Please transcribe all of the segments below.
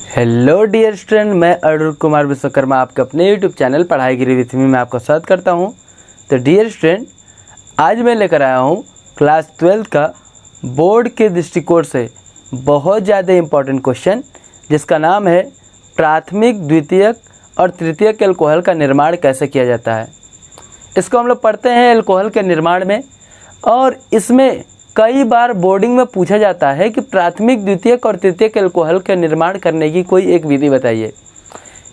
Hello dear student, मैं अरुण कुमार विश्वकर्मा आपके अपने यूट्यूब चैनल पढ़ाई गिरी विथ मी में आपका स्वागत करता हूं। तो डियर स्टूडेंट, आज मैं लेकर आया हूं क्लास 12 का बोर्ड के दृष्टिकोण से बहुत ज़्यादा इम्पॉर्टेंट क्वेश्चन, जिसका नाम है प्राथमिक, द्वितीयक और तृतीयक एल्कोहल का निर्माण कैसे किया जाता है। इसको हम लोग पढ़ते हैं एल्कोहल के निर्माण में, और इसमें कई बार बोर्डिंग में पूछा जाता है कि प्राथमिक, द्वितीयक और तृतीयक एल्कोहल का निर्माण करने की कोई एक विधि बताइए।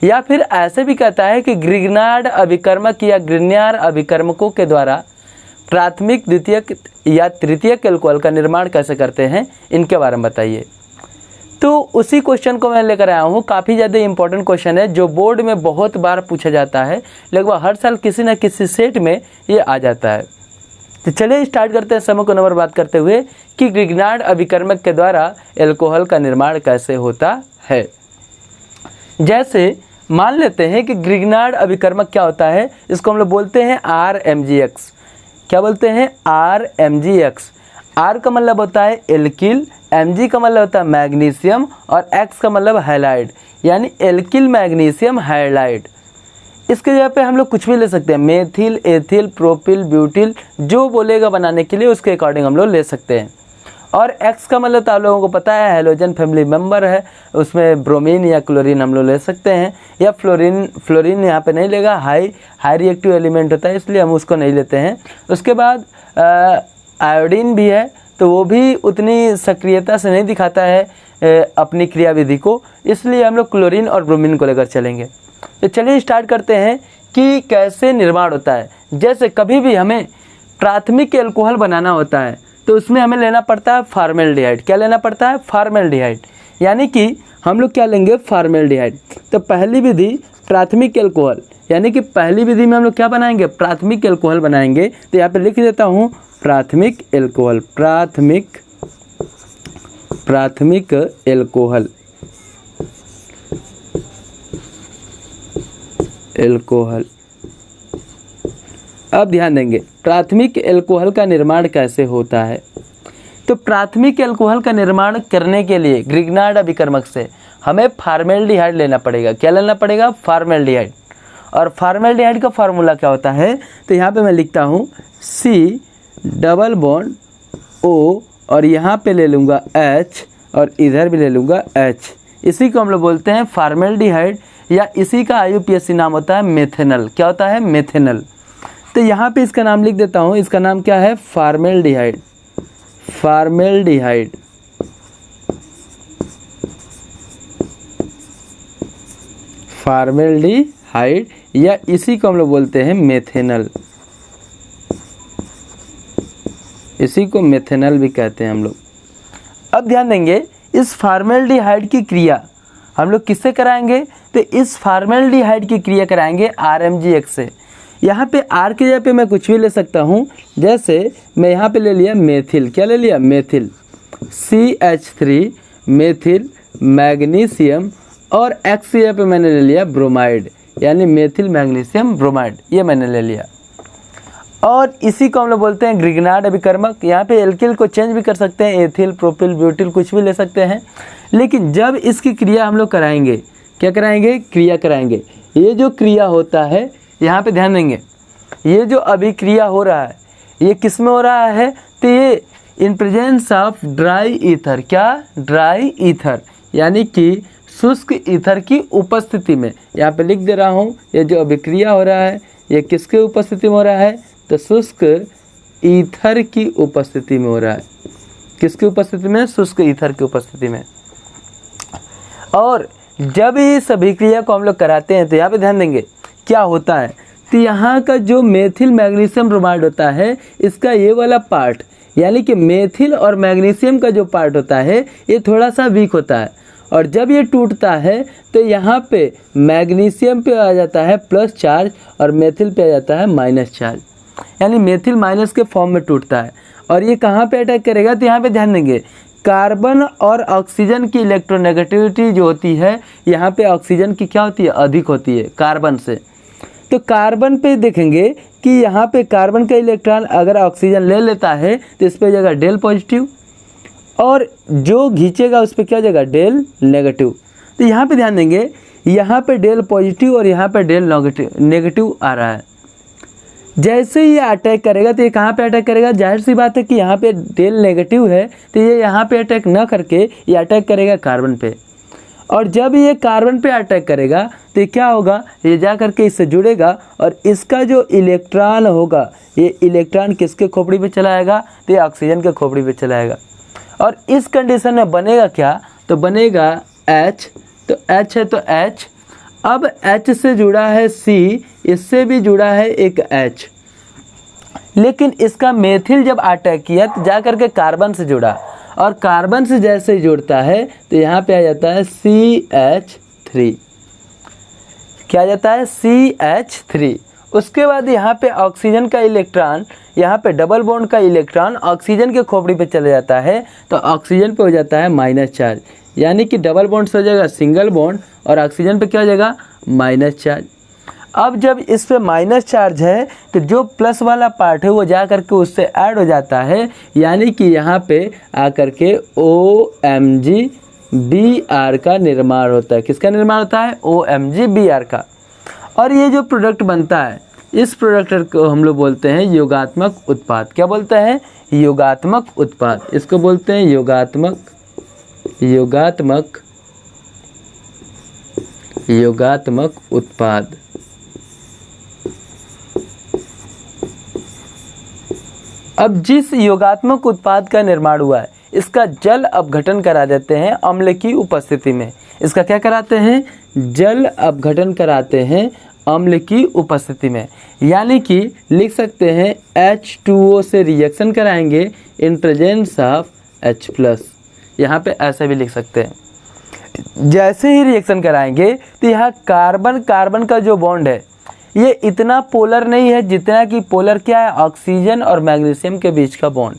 या फिर ऐसे भी कहता है कि ग्रिग्नार्ड अभिकर्मक या ग्रिग्नार अभिकर्मकों के द्वारा प्राथमिक, द्वितीयक या तृतीयक एल्कोहल का निर्माण कैसे करते हैं, इनके बारे में बताइए। तो उसी क्वेश्चन को मैं लेकर आया हूँ। काफ़ी ज़्यादा इंपॉर्टेंट क्वेश्चन है जो बोर्ड में बहुत बार पूछा जाता है, लगभग हर साल किसी न किसी सेट में ये आ जाता है। तो चलिए स्टार्ट करते हैं समय को नंबर बात करते हुए कि ग्रिग्नार्ड अभिकर्मक के द्वारा एल्कोहल का निर्माण कैसे होता है। जैसे मान लेते हैं कि ग्रिग्नार्ड अभिकर्मक क्या होता है, इसको हम लोग बोलते हैं RMgX। क्या बोलते हैं? RMgX। R का मतलब होता है एल्किल, Mg का मतलब होता है मैग्नीशियम और X का मतलब हैलाइड, यानी एल्किल मैग्नीशियम हैलाइड। इसके जगह पे हम लोग कुछ भी ले सकते हैं, मेथिल, एथिल, प्रोपिल, ब्यूटिल, जो बोलेगा बनाने के लिए उसके अकॉर्डिंग हम लोग ले सकते हैं। और X का मतलब तो आप लोगों को पता है हेलोजन फैमिली मेंबर है, उसमें ब्रोमीन या क्लोरीन हम लोग ले सकते हैं, या फ्लोरीन यहाँ पे नहीं लेगा, हाई रिएक्टिव एलिमेंट होता है, इसलिए हम उसको नहीं लेते हैं। उसके बाद आयोडीन भी है, तो वो भी उतनी सक्रियता से नहीं दिखाता है अपनी क्रियाविधि को, इसलिए हम लोग क्लोरीन और ब्रोमीन को लेकर चलेंगे। तो चलिए स्टार्ट करते हैं कि कैसे निर्माण होता है। जैसे कभी भी हमें प्राथमिक एल्कोहल बनाना होता है तो उसमें हमें लेना पड़ता है फॉर्मेल्डिहाइड। क्या लेना पड़ता है? फॉर्मेल्डिहाइड। यानी कि हम लोग क्या लेंगे? फॉर्मेल्डिहाइड। तो पहली विधि प्राथमिक एल्कोहल, यानी कि पहली विधि में हम लोग क्या बनाएंगे? प्राथमिक एल्कोहल बनाएंगे। तो यहाँ पे लिख देता हूँ प्राथमिक एल्कोहल, प्राथमिक एल्कोहल। अब ध्यान देंगे प्राथमिक एल्कोहल का निर्माण कैसे होता है। तो प्राथमिक एल्कोहल का निर्माण करने के लिए ग्रिग्नार्ड अभिकर्मक से हमें फॉर्मेल्डिहाइड लेना पड़ेगा। क्या लेना पड़ेगा? फॉर्मेल्डिहाइड। और फॉर्मेल्डिहाइड का फार्मूला क्या होता है? तो यहाँ पे मैं लिखता हूँ C≡O, और यहाँ पे ले लूँगा H और इधर भी ले लूँगा H। इसी को हम लोग बोलते हैं फॉर्मेल्डिहाइड, या इसी का IUPAC नाम होता है मेथेनल। क्या होता है? मेथेनल। तो यहाँ पे इसका नाम लिख देता हूँ। इसका नाम क्या है? फॉर्मेल्डिहाइड। फॉर्मेल्डिहाइड, या इसी को हम लोग बोलते हैं मेथेनल। इसी को मेथेनल भी कहते हैं हम लोग। अब ध्यान देंगे इस फॉर्मेल्डिहाइड की क्रिया हम लोग किससे कराएंगे? तो इस फॉर्मेल्डिहाइड की क्रिया कराएंगे RMgX से। यहाँ पे R की जगह पे मैं कुछ भी ले सकता हूँ। जैसे मैं यहाँ पे ले लिया मेथिल। क्या ले लिया? मेथिल, CH3 मेथिल मैग्नीशियम, और X की जगह पे मैंने ले लिया ब्रोमाइड, यानी मेथिल मैग्नीशियम ब्रोमाइड, ये मैंने ले लिया। और इसी को हम लोग बोलते हैं ग्रिग्नार्ड अभिकर्मक। यहाँ पे एल्किल को चेंज भी कर सकते हैं, एथिल, प्रोपिल, ब्यूटिल, कुछ भी ले सकते हैं। लेकिन जब इसकी क्रिया हम लोग कराएंगे, क्या कराएंगे? क्रिया कराएंगे। ये जो क्रिया होता है, यहाँ पे ध्यान देंगे, ये जो अभिक्रिया हो रहा है ये किस में हो रहा है? तो ये in presence of dry ether. क्या? ड्राई ईथर, यानी कि शुष्क ईथर की उपस्थिति में। यहाँ पे लिख दे रहा हूँ, ये जो अभिक्रिया हो रहा है ये किसके उपस्थिति में हो रहा है? तो शुष्क ईथर की उपस्थिति में हो रहा है। किसकी उपस्थिति में? शुष्क ईथर की उपस्थिति में। और जब इस अभिक्रिया को हम लोग कराते हैं तो यहाँ पे ध्यान देंगे क्या होता है। तो यहाँ का जो मेथिल मैग्नीशियम ब्रोमाइड होता है, इसका ये वाला पार्ट, यानी कि मेथिल और मैग्नीशियम का जो पार्ट होता है ये थोड़ा सा वीक होता है, और जब ये टूटता है तो यहाँ पे मैग्नीशियम पे आ जाता है प्लस चार्ज और मेथिल पे आ जाता है माइनस चार्ज, यानी मेथिल माइनस के फॉर्म में टूटता है। और ये कहाँ पे अटैक करेगा? तो यहाँ पे ध्यान देंगे कार्बन और ऑक्सीजन की इलेक्ट्रोनेगेटिविटी जो होती है, यहाँ पे ऑक्सीजन की क्या होती है? अधिक होती है कार्बन से। तो कार्बन पे देखेंगे कि यहाँ पे कार्बन का इलेक्ट्रॉन अगर ऑक्सीजन ले लेता है तो इस पे जाएगा डेल पॉजिटिव, और जो खींचेगा उस पर क्या जाएगा? डेल नेगेटिव। तो यहाँ पे ध्यान देंगे, यहाँ पे डेल पॉजिटिव और यहाँ पे डेल नेगेटिव आ रहा है। जैसे ये अटैक करेगा तो ये कहाँ पे अटैक करेगा, जाहिर सी बात है कि यहाँ पे डेल नेगेटिव है तो ये यहाँ पे अटैक ना करके ये अटैक करेगा कार्बन पे। और जब ये कार्बन पे अटैक करेगा तो ये क्या होगा, ये जा करके इससे जुड़ेगा और इसका जो इलेक्ट्रॉन होगा ये इलेक्ट्रॉन किसके खोपड़ी पे चला आएगा, तो ये ऑक्सीजन के खोपड़ी पे चला आएगा। और इस कंडीशन में बनेगा क्या, तो बनेगा H, तो H है तो H, अब H से जुड़ा है C, इससे भी जुड़ा है एक H, लेकिन इसका मेथिल जब अटैक किया तो जा करके कार्बन से जुड़ा और कार्बन से जैसे ही जुड़ता है तो यहाँ पे आ जाता है CH3, क्या आ जाता है CH3। उसके बाद यहाँ पे ऑक्सीजन का इलेक्ट्रॉन, यहाँ पे डबल बॉन्ड का इलेक्ट्रॉन ऑक्सीजन के खोपड़ी पे चले जाता है तो ऑक्सीजन पे हो जाता है माइनस चार्ज, यानी कि डबल बॉन्ड से हो जाएगा सिंगल बॉन्ड और ऑक्सीजन पे क्या हो जाएगा माइनस चार्ज। अब जब इस पे माइनस चार्ज है तो जो प्लस वाला पार्ट है वो जा करके उससे ऐड हो जाता है, यानी कि यहाँ पे आकर के OMgBr का निर्माण होता है। किसका निर्माण होता है, OMgBr का। और ये जो प्रोडक्ट बनता है इस प्रोडक्ट को हम लोग बोलते हैं योगात्मक उत्पाद। क्या बोलते हैं, योगात्मक उत्पाद। इसको बोलते हैं योगात्मक उत्पाद। अब जिस योगात्मक उत्पाद का निर्माण हुआ है इसका जल अपघटन करा देते हैं अम्ल की उपस्थिति में। इसका क्या कराते हैं, जल अपघटन कराते हैं अम्ल की उपस्थिति में, यानी कि लिख सकते हैं H2O से रिएक्शन कराएंगे इन प्रेजेंस ऑफ H+। यहाँ पे ऐसे भी लिख सकते हैं, जैसे ही रिएक्शन कराएंगे तो यहाँ कार्बन कार्बन का जो बॉन्ड है ये इतना पोलर नहीं है जितना कि पोलर क्या है, ऑक्सीजन और मैग्नीशियम के बीच का बॉन्ड।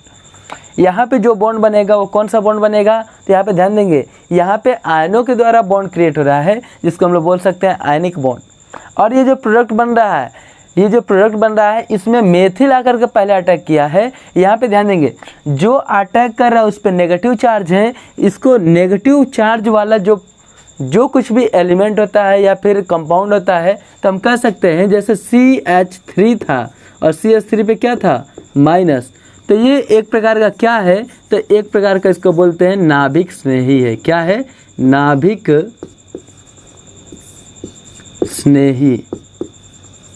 यहाँ पे जो बॉन्ड बनेगा वो कौन सा बॉन्ड बनेगा, तो यहाँ पे ध्यान देंगे, यहाँ पे आयनों के द्वारा बॉन्ड क्रिएट हो रहा है जिसको हम लोग बोल सकते हैं आयनिक बॉन्ड। और ये जो प्रोडक्ट बन रहा है इसमें मेथिल आकर के पहले अटैक किया है। यहाँ पे ध्यान देंगे, जो अटैक कर रहा है उस पर नेगेटिव चार्ज है। इसको नेगेटिव चार्ज वाला जो कुछ भी एलिमेंट होता है या फिर कंपाउंड होता है तो हम कह सकते हैं, जैसे CH3 था और CH3 पे क्या था, माइनस, तो ये एक प्रकार का क्या है, तो एक प्रकार का इसको बोलते हैं नाभिक स्नेही है। क्या है, नाभिक स्नेही।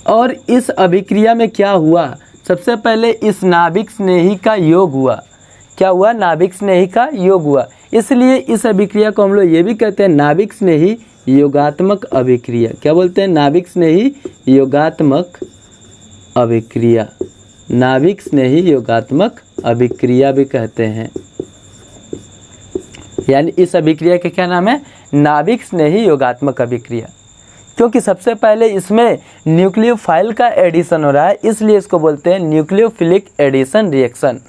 और इस अभिक्रिया में क्या हुआ, सबसे पहले इस नाभिक स्नेही का योग हुआ। क्या हुआ, नाभिक स्नेही का योग हुआ। इसलिए इस अभिक्रिया को हम लोग ये भी कहते हैं नाभिक स्नेही योगात्मक अभिक्रिया। क्या बोलते हैं, नाभिक स्नेही योगात्मक अभिक्रिया। नाभिक स्नेही योगात्मक अभिक्रिया भी कहते हैं, यानी इस अभिक्रिया के क्या नाम है, नाभिक स्नेही योगात्मक अभिक्रिया। क्योंकि सबसे पहले इसमें न्यूक्लियोफाइल का एडिशन हो रहा है, इसलिए इसको बोलते हैं न्यूक्लियोफिलिक एडिशन रिएक्शन।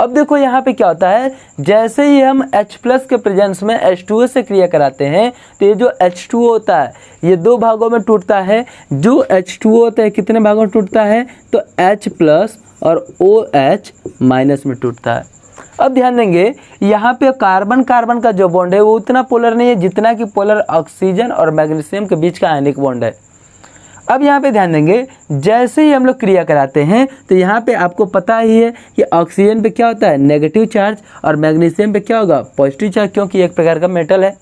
अब देखो यहाँ पे क्या होता है, जैसे ही हम H+ के प्रेजेंस में H2O से क्रिया कराते हैं तो ये जो H2O होता है ये दो भागों में टूटता है। जो H2O होता है कितने भागों में टूटता है, तो H+ और OH- में टूटता है। अब ध्यान देंगे, यहाँ पे कार्बन कार्बन का जो बॉन्ड है वो उतना पोलर नहीं है जितना कि पोलर ऑक्सीजन और मैग्नीशियम के बीच का आयनिक बॉन्ड है। अब यहाँ पे ध्यान देंगे, जैसे ही हम लोग क्रिया कराते हैं तो यहाँ पे आपको पता ही है कि ऑक्सीजन पे क्या होता है, नेगेटिव चार्ज, और मैग्नीशियम पे क्या होगा, पॉजिटिव चार्ज, क्योंकि एक प्रकार का मेटल है।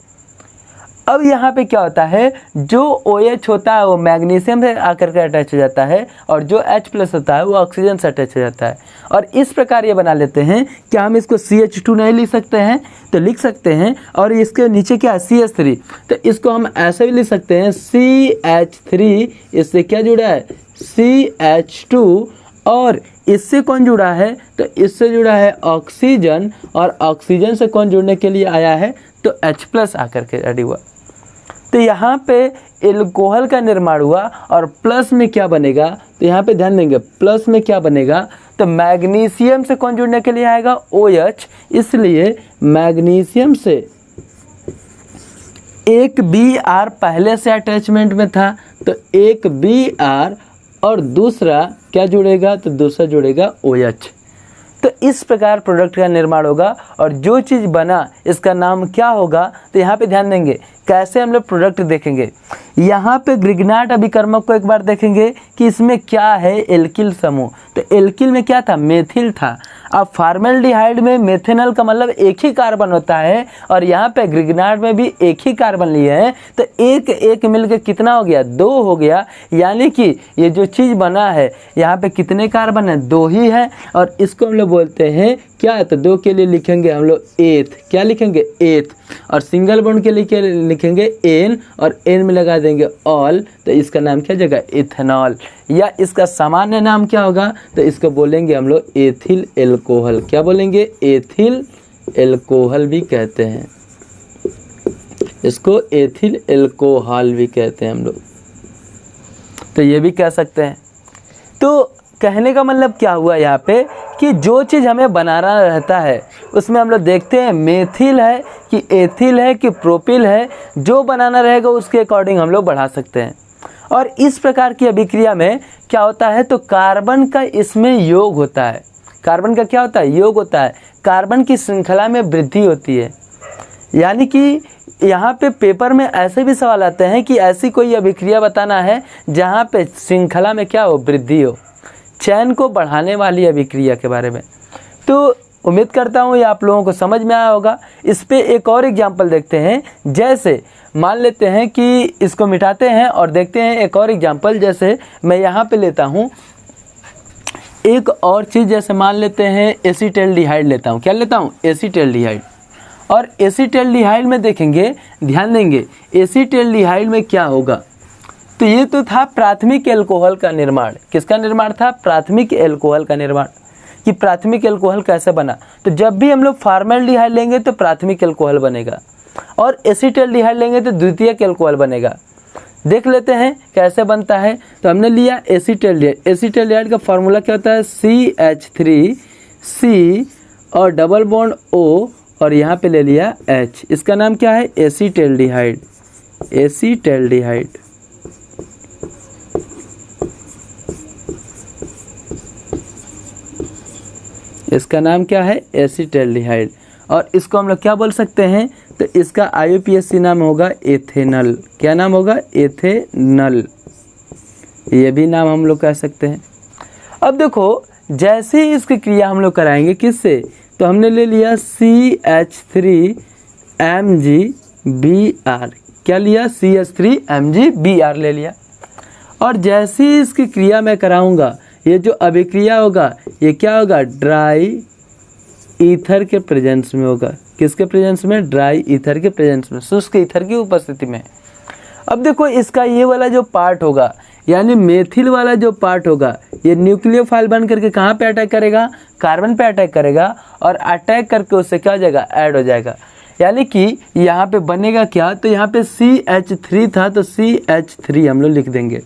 अब यहाँ पे क्या होता है, जो OH होता है वो मैग्नीशियम से आकर के अटैच हो जाता है और जो H+ होता है वो ऑक्सीजन से अटैच हो जाता है। और इस प्रकार ये बना लेते हैं। क्या हम इसको CH2 नहीं लिख सकते हैं, तो लिख सकते हैं। और इसके नीचे क्या है, CH3, तो इसको हम ऐसे भी लिख सकते हैं CH3, इससे क्या जुड़ा है, CH2, और इससे कौन जुड़ा है, तो इससे जुड़ा है ऑक्सीजन, और ऑक्सीजन से कौन जुड़ने के लिए आया है, तो H+ आकर के रेडी हुआ। तो यहाँ पे एल्कोहल का निर्माण हुआ। और प्लस में क्या बनेगा, तो यहाँ पे ध्यान देंगे, प्लस में क्या बनेगा, तो मैग्नीशियम से कौन जुड़ने के लिए आएगा, OH, इसलिए मैग्नीशियम से एक Br पहले से अटैचमेंट में था, तो एक Br और दूसरा क्या जुड़ेगा, तो दूसरा जुड़ेगा OH। तो इस प्रकार प्रोडक्ट का निर्माण होगा। और जो चीज़ बना इसका नाम क्या होगा, तो यहाँ पे ध्यान देंगे, कैसे हम लोग प्रोडक्ट देखेंगे। यहाँ पे ग्रिग्नार्ड अभिकर्मक को एक बार देखेंगे कि इसमें क्या है, एल्किल समूह। तो एल्किल में क्या था, मेथिल था। अब फॉर्मेल्डिहाइड में मेथेनॉल का मतलब एक ही कार्बन होता है और यहाँ पे ग्रिग्नार्ड में भी एक ही कार्बन लिए हैं, तो एक एक मिलकर कितना हो गया, 2 हो गया। यानी कि ये जो चीज़ बना है यहाँ पे कितने कार्बन है, 2 ही है। और इसको हम लोग बोलते हैं क्या, तो 2 के लिए लिखेंगे हम लोग एथ, क्या लिखेंगे, एथ। और सिंगल बॉन्ड के लिए लिखेंगे एन, और एन में लगा देंगे ऑल, तो इसका नाम क्या जगह, इथेनॉल। या इसका सामान्य नाम क्या होगा, तो इसको बोलेंगे हम लोग एथिल एल्कोहल। क्या बोलेंगे, एथिल एल्कोहल भी कहते हैं इसको, एथिल एल्कोहल भी कहते हैं हम लोग, तो ये भी कह सकते हैं। तो कहने का मतलब क्या हुआ यहाँ पे कि जो चीज़ हमें बनाना रहता है उसमें हम लोग देखते हैं मेथिल है कि एथिल है कि प्रोपिल है, जो बनाना रहेगा उसके अकॉर्डिंग हम लोग बढ़ा सकते हैं। और इस प्रकार की अभिक्रिया में क्या होता है, तो कार्बन का इसमें योग होता है। कार्बन का क्या होता है, योग होता है। कार्बन की श्रृंखला में वृद्धि होती है। यानी कि यहाँ पे पेपर में ऐसे भी सवाल आते हैं कि ऐसी कोई अभिक्रिया बताना है जहाँ पे श्रृंखला में क्या हो, वृद्धि हो, चैन को बढ़ाने वाली अभिक्रिया के बारे में। तो उम्मीद करता हूँ ये आप लोगों को समझ में आया होगा। इस पे एक और एग्जाम्पल देखते हैं। जैसे मान लेते हैं कि इसको मिटाते हैं और देखते हैं एक और एग्जाम्पल। जैसे मैं यहाँ पे लेता हूँ एक और चीज़, जैसे मान लेते हैं एसीटल्डिहाइड लेता हूँ। क्या लेता हूँ, एसीटल्डिहाइड। और एसीटल्डिहाइड में देखेंगे, ध्यान देंगे एसीटल्डिहाइड में क्या होगा। तो ये तो था प्राथमिक एल्कोहल का निर्माण। किसका निर्माण था, प्राथमिक एल्कोहल का निर्माण। कि प्राथमिक एल्कोहल कैसे बना, तो जब भी हम लोग फॉर्मेल्डिहाइड लेंगे तो प्राथमिक एल्कोहल बनेगा, और एसीटल्डिहाइड लेंगे तो द्वितीयक एल्कोहल बनेगा। देख लेते हैं कैसे बनता है। तो हमने लिया एसीटल्डिहाइड। एसीटल्डिहाइड का फॉर्मूला क्या होता है, CH3C और डबल बॉन्ड O, और यहाँ पे ले लिया H। इसका नाम क्या है, एसीटल्डिहाइड। एसीटल्डिहाइड इसका नाम क्या है, एसीटल्डिहाइड। और इसको हम लोग क्या बोल सकते हैं, तो इसका IUPAC नाम होगा एथेनल। क्या नाम होगा, एथेनल। ये भी नाम हम लोग कह सकते हैं। अब देखो जैसे ही इसकी क्रिया हम लोग कराएंगे किससे, तो हमने ले लिया CH3MgBr। क्या लिया, CH3MgBr ले लिया। और जैसे ही इसकी क्रिया मैं कराऊंगा, ये जो अभिक्रिया होगा ये क्या होगा, ड्राई ईथर के प्रेजेंस में होगा। किसके प्रेजेंस में, ड्राई ईथर के प्रेजेंस में, शुष्क ईथर की उपस्थिति में। अब देखो इसका ये वाला जो पार्ट होगा, यानी मेथिल वाला जो पार्ट होगा, ये न्यूक्लियोफाइल बन करके कहाँ पे अटैक करेगा, कार्बन पे अटैक करेगा, और अटैक करके उससे क्या हो जाएगा, ऐड हो जाएगा। यानी कि यहाँ पे बनेगा क्या, तो यहाँ पे CH3 था तो CH3 हम लोग लिख देंगे।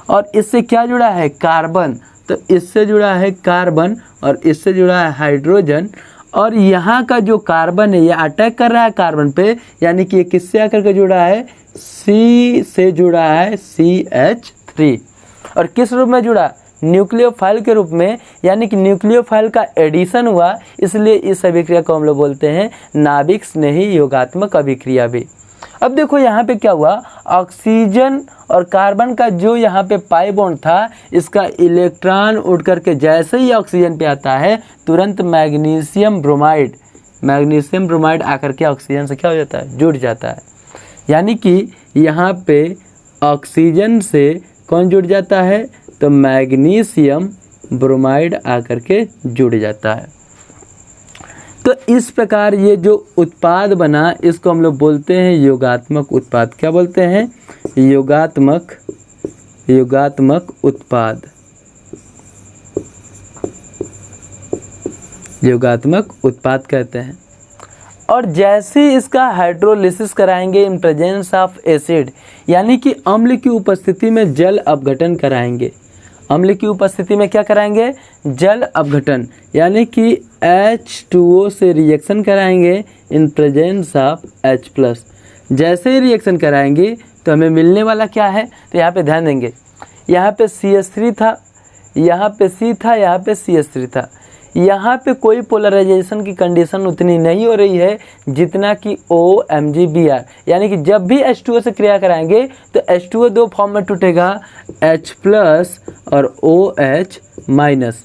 और इससे क्या जुड़ा है, कार्बन, तो इससे जुड़ा है कार्बन और इससे जुड़ा है हाइड्रोजन। और यहाँ का जो कार्बन है ये अटैक कर रहा है कार्बन पे, यानी कि ये किससे आकर के जुड़ा है, C से जुड़ा है, CH3। और किस रूप में जुड़ा, न्यूक्लियोफाइल के रूप में, यानी कि न्यूक्लियोफाइल का एडिशन हुआ, इसलिए इस अभिक्रिया को हम लोग बोलते हैं नाभिक स्नेही योगात्मक अभिक्रिया भी। अब देखो यहाँ पे क्या हुआ, ऑक्सीजन और कार्बन का जो यहाँ पे पाई बॉन्ड था, इसका इलेक्ट्रॉन उड़ करके जैसे ही ऑक्सीजन पे आता है तुरंत मैग्नीशियम ब्रोमाइड आकर के ऑक्सीजन से क्या हो जाता है, जुड़ जाता है। यानी कि यहाँ पे ऑक्सीजन से कौन जुड़ जाता है, तो मैग्नीशियम ब्रोमाइड आकर के जुड़ जाता है। तो इस प्रकार ये जो उत्पाद बना इसको हम लोग बोलते हैं योगात्मक उत्पाद। क्या बोलते हैं, योगात्मक उत्पाद। योगात्मक उत्पाद कहते हैं। और जैसे ही इसका हाइड्रोलिसिस कराएंगे इन प्रेजेंस ऑफ एसिड, यानी कि अम्ल की उपस्थिति में जल अपघटन कराएंगे। अम्ल की उपस्थिति में क्या कराएंगे, जल अपघटन, यानी कि H2O से रिएक्शन कराएंगे इन प्रेजेंस ऑफ H+। जैसे ही रिएक्शन कराएंगे तो हमें मिलने वाला क्या है, तो यहाँ पे ध्यान देंगे, यहाँ पे CH3 था, यहाँ पे C था, यहाँ पे CH3 था। यहाँ पे कोई पोलराइजेशन की कंडीशन उतनी नहीं हो रही है जितना कि OMgBr, यानी कि जब भी H2O से क्रिया कराएंगे तो H2O दो फॉर्म में टूटेगा, H+ और OH-।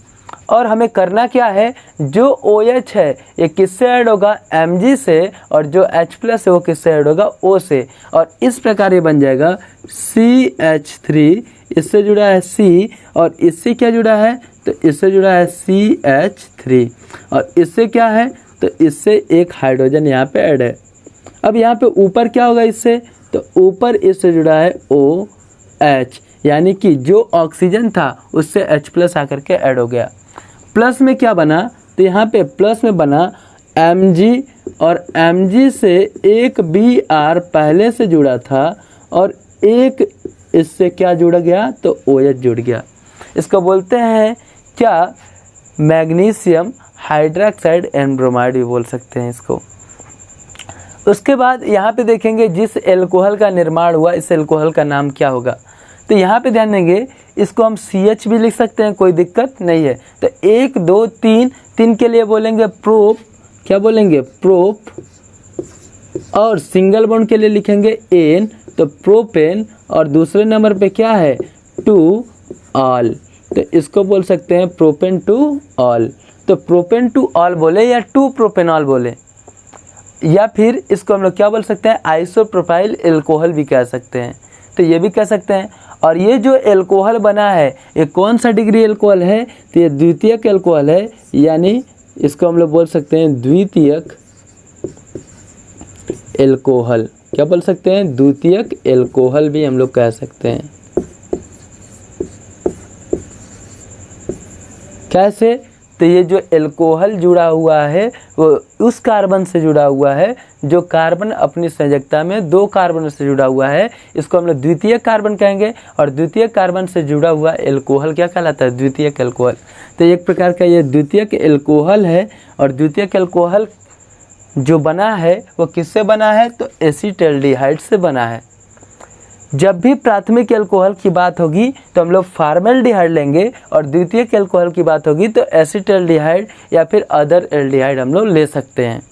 और हमें करना क्या है, जो OH है ये किससे ऐड होगा, Mg से, और जो H+ है वो किससे ऐड होगा, O से। और इस प्रकार ये बन जाएगा CH3, इससे जुड़ा है C, और इससे क्या जुड़ा है, तो इससे जुड़ा है CH3, और इससे क्या है, तो इससे एक हाइड्रोजन यहाँ पे ऐड है। अब यहाँ पे ऊपर क्या होगा इससे, तो ऊपर इससे जुड़ा है OH, यानी कि जो ऑक्सीजन था उससे H+ आकर के ऐड हो गया। प्लस में क्या बना, तो यहाँ पे प्लस में बना Mg, और Mg से एक Br पहले से जुड़ा था और एक इससे क्या जुड़ गया, तो OH जुड़ गया। इसको बोलते हैं क्या, मैग्नीशियम हाइड्रोक्साइड एंड ब्रोमाइड भी बोल सकते हैं इसको। उसके बाद यहाँ पे देखेंगे जिस एल्कोहल का निर्माण हुआ इस एल्कोहल का नाम क्या होगा, तो यहाँ पे ध्यान देंगे इसको हम CH भी लिख सकते हैं, कोई दिक्कत नहीं है। तो 1 2 3, 3 के लिए बोलेंगे प्रोप, क्या बोलेंगे, प्रोप, और सिंगल बॉन्ड के लिए लिखेंगे N, तो प्रोपेन, और दूसरे नंबर पे क्या है, 2 ऑल, तो इसको बोल सकते हैं प्रोपेन 2 ऑल। तो प्रोपेन 2 ऑल बोले या 2 प्रोपेनॉल बोले, या फिर इसको हम लोग क्या बोल सकते हैं, आइसोप्रोपाइल एल्कोहल भी कह सकते हैं, तो ये भी कह सकते हैं। और ये जो एल्कोहल बना है ये कौन सा डिग्री एल्कोहल है, तो ये द्वितीयक एल्कोहल है, यानी इसको हम लोग बोल सकते हैं द्वितीयक एल्कोहल। क्या बोल सकते हैं, द्वितीयक एल्कोहल भी हम लोग कह सकते हैं। कैसे, तो ये जो एल्कोहल जुड़ा हुआ है वो उस कार्बन से जुड़ा हुआ है जो कार्बन अपनी संयोजकता में 2 कार्बन से जुड़ा हुआ है, इसको हम लोग द्वितीयक कार्बन कहेंगे। और द्वितीयक कार्बन से जुड़ा हुआ एल्कोहल क्या कहलाता है, द्वितीयक एल्कोहल। तो एक प्रकार का ये द्वितीयक एल्कोहल है। और द्वितीयक एल्कोहल जो बना है वो किससे बना है, तो एसीटल्डिहाइड से बना है। जब भी प्राथमिक एल्कोहल की बात होगी तो हम लोग फॉर्मेल्डिहाइड लेंगे, और द्वितीयक एल्कोहल की बात होगी तो एसीटल्डिहाइड या फिर अदर एल्डिहाइड हम लोग ले सकते हैं।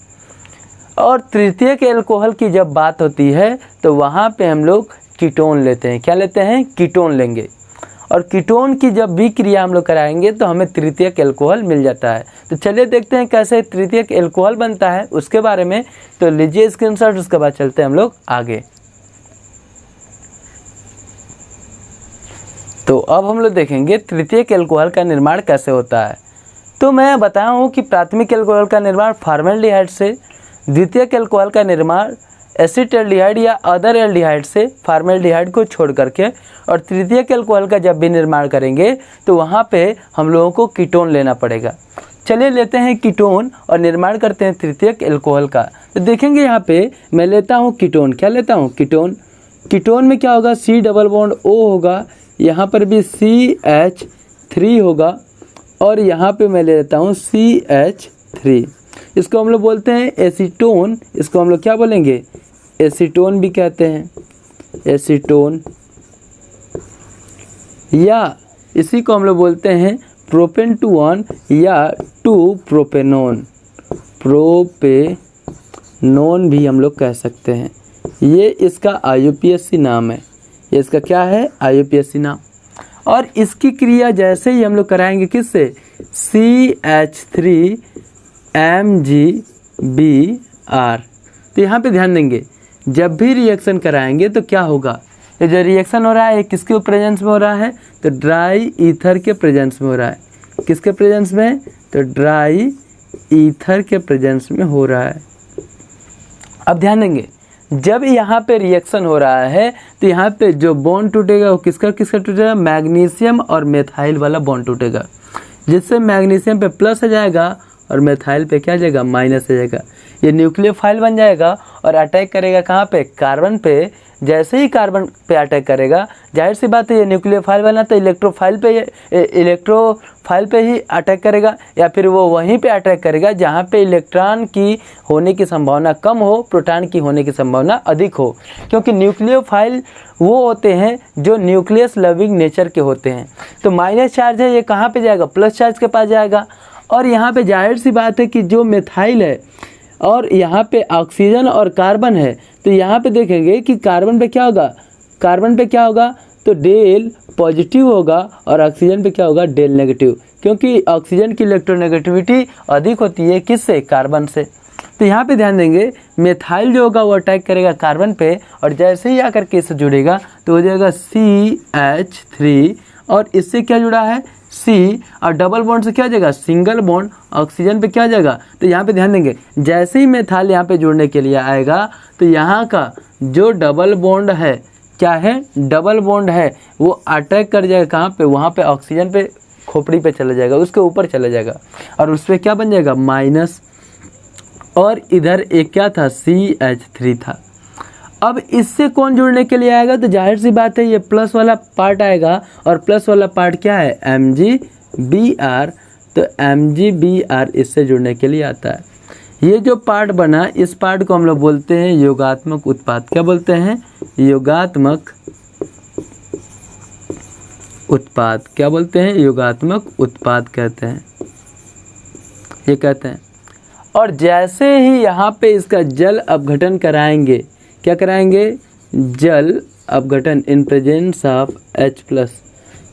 और तृतीयक एल्कोहल की जब बात होती है तो वहाँ पे हम लोग कीटोन लेते हैं। क्या लेते हैं, कीटोन लेंगे। और कीटोन की जब भी क्रिया हम लोग कराएंगे तो हमें तृतीयक एल्कोहल मिल जाता है। तो चलिए देखते हैं कैसे तृतीयक एल्कोहल बनता है उसके बारे में। तो लीजिए स्क्रीनशॉट, उसके बाद चलते हैं हम लोग आगे। तो अब हम लोग देखेंगे तृतीयक एल्कोहल का निर्माण कैसे होता है। तो मैं बताया हूँ कि प्राथमिक एल्कोहल का निर्माण फॉर्मेल्डिहाइड से, द्वितीयक एल्कोहल का निर्माण एसीटल्डिहाइड या अदर एल्डिहाइड से, फॉर्मेल्डिहाइड को छोड़ करके, और तृतीयक एल्कोहल का जब भी निर्माण करेंगे तो वहाँ पे हम लोगों को कीटोन लेना पड़ेगा। चलिए लेते हैं कीटोन और निर्माण करते हैं तृतीयक एल्कोहल का। तो देखेंगे यहाँ पे मैं लेता हूँ कीटोन। क्या लेता हूँ, कीटोन। कीटोन में क्या होगा, C डबल बॉन्ड O होगा, यहाँ पर भी CH3 होगा, और यहाँ पे मैं ले लेता हूँ CH3। इसको हम लोग बोलते हैं एसीटोन। इसको हम लोग क्या बोलेंगे, एसीटोन भी कहते हैं, एसीटोन, या इसी को हम लोग बोलते हैं प्रोपेन 2 या 2 प्रोपेनोन, प्रोपेनोन भी हम लोग कह सकते हैं। ये इसका IUPAC नाम है, ये इसका क्या है, IUPAC नाम। और इसकी क्रिया जैसे ही हम लोग कराएंगे किससे, CH3MgBr। तो यहाँ पे ध्यान देंगे जब भी रिएक्शन कराएंगे तो क्या होगा, ये जो रिएक्शन हो रहा है ये किसके प्रेजेंस में हो रहा है, तो ड्राई ईथर के प्रेजेंस में हो रहा है। किसके प्रेजेंस में, तो ड्राई ईथर के प्रेजेंस में हो रहा है। अब ध्यान देंगे जब यहाँ पे रिएक्शन हो रहा है तो यहाँ पे जो बॉन्ड टूटेगा वो किसका किसका टूटेगा, मैग्नीशियम और मेथाइल वाला बॉन्ड टूटेगा, जिससे मैग्नीशियम पे प्लस आ जाएगा और मेथाइल पे क्या आ जाएगा, माइनस आ जाएगा। ये न्यूक्लियोफाइल बन जाएगा और अटैक करेगा कहाँ पे, कार्बन पे। जैसे ही कार्बन पे अटैक करेगा, जाहिर सी बात है ये न्यूक्लियोफाइल बना तो इलेक्ट्रोफाइल पे ही अटैक करेगा, या फिर वो वहीं पे अटैक करेगा जहाँ पे इलेक्ट्रॉन की होने की संभावना कम हो, प्रोटॉन की होने की संभावना अधिक हो। क्योंकि न्यूक्लियोफाइल वो होते हैं जो न्यूक्लियस लविंग नेचर के होते हैं। तो माइनस चार्ज है ये कहाँ पे जाएगा, प्लस चार्ज के पास जाएगा। और यहाँ पे जाहिर सी बात है कि जो मिथाइल है और यहाँ पे ऑक्सीजन और कार्बन है, तो यहाँ पे देखेंगे कि कार्बन पे क्या होगा, कार्बन पे क्या होगा, तो डेल पॉजिटिव होगा और ऑक्सीजन पे क्या होगा, डेल नेगेटिव, क्योंकि ऑक्सीजन की इलेक्ट्रोनेगेटिविटी अधिक होती है किससे, कार्बन से। तो यहाँ पे ध्यान देंगे मिथाइल जो होगा वो अटैक करेगा कार्बन पे और जैसे ही आकर के इससे जुड़ेगा तो हो जाएगा CH3 और इससे क्या जुड़ा है C और डबल बॉन्ड से क्या हो जाएगा, सिंगल बॉन्ड, ऑक्सीजन पे क्या हो जाएगा। तो यहाँ पे ध्यान देंगे जैसे ही मिथाइल यहाँ पे जुड़ने के लिए आएगा तो यहाँ का जो डबल बॉन्ड है, क्या है, डबल बॉन्ड है, वो अटैक कर जाएगा कहाँ पे, वहाँ पे ऑक्सीजन पे, खोपड़ी पे चला जाएगा, उसके ऊपर चला जाएगा और उस पर क्या बन जाएगा, माइनस, और इधर एक क्या था, CH3 था। अब इससे कौन जुड़ने के लिए आएगा, तो जाहिर सी बात है ये प्लस वाला पार्ट आएगा और प्लस वाला पार्ट क्या है, MgBr, तो MgBr इससे जुड़ने के लिए आता है। ये जो पार्ट बना इस पार्ट को हम लोग बोलते हैं योगात्मक उत्पाद। क्या बोलते हैं, योगात्मक उत्पाद। क्या बोलते हैं, योगात्मक उत्पाद कहते हैं, ये कहते हैं। और जैसे ही यहाँ पे इसका जल अपघटन कराएंगे, क्या कराएंगे, जल अपघटन इन प्रेजेंस ऑफ H+,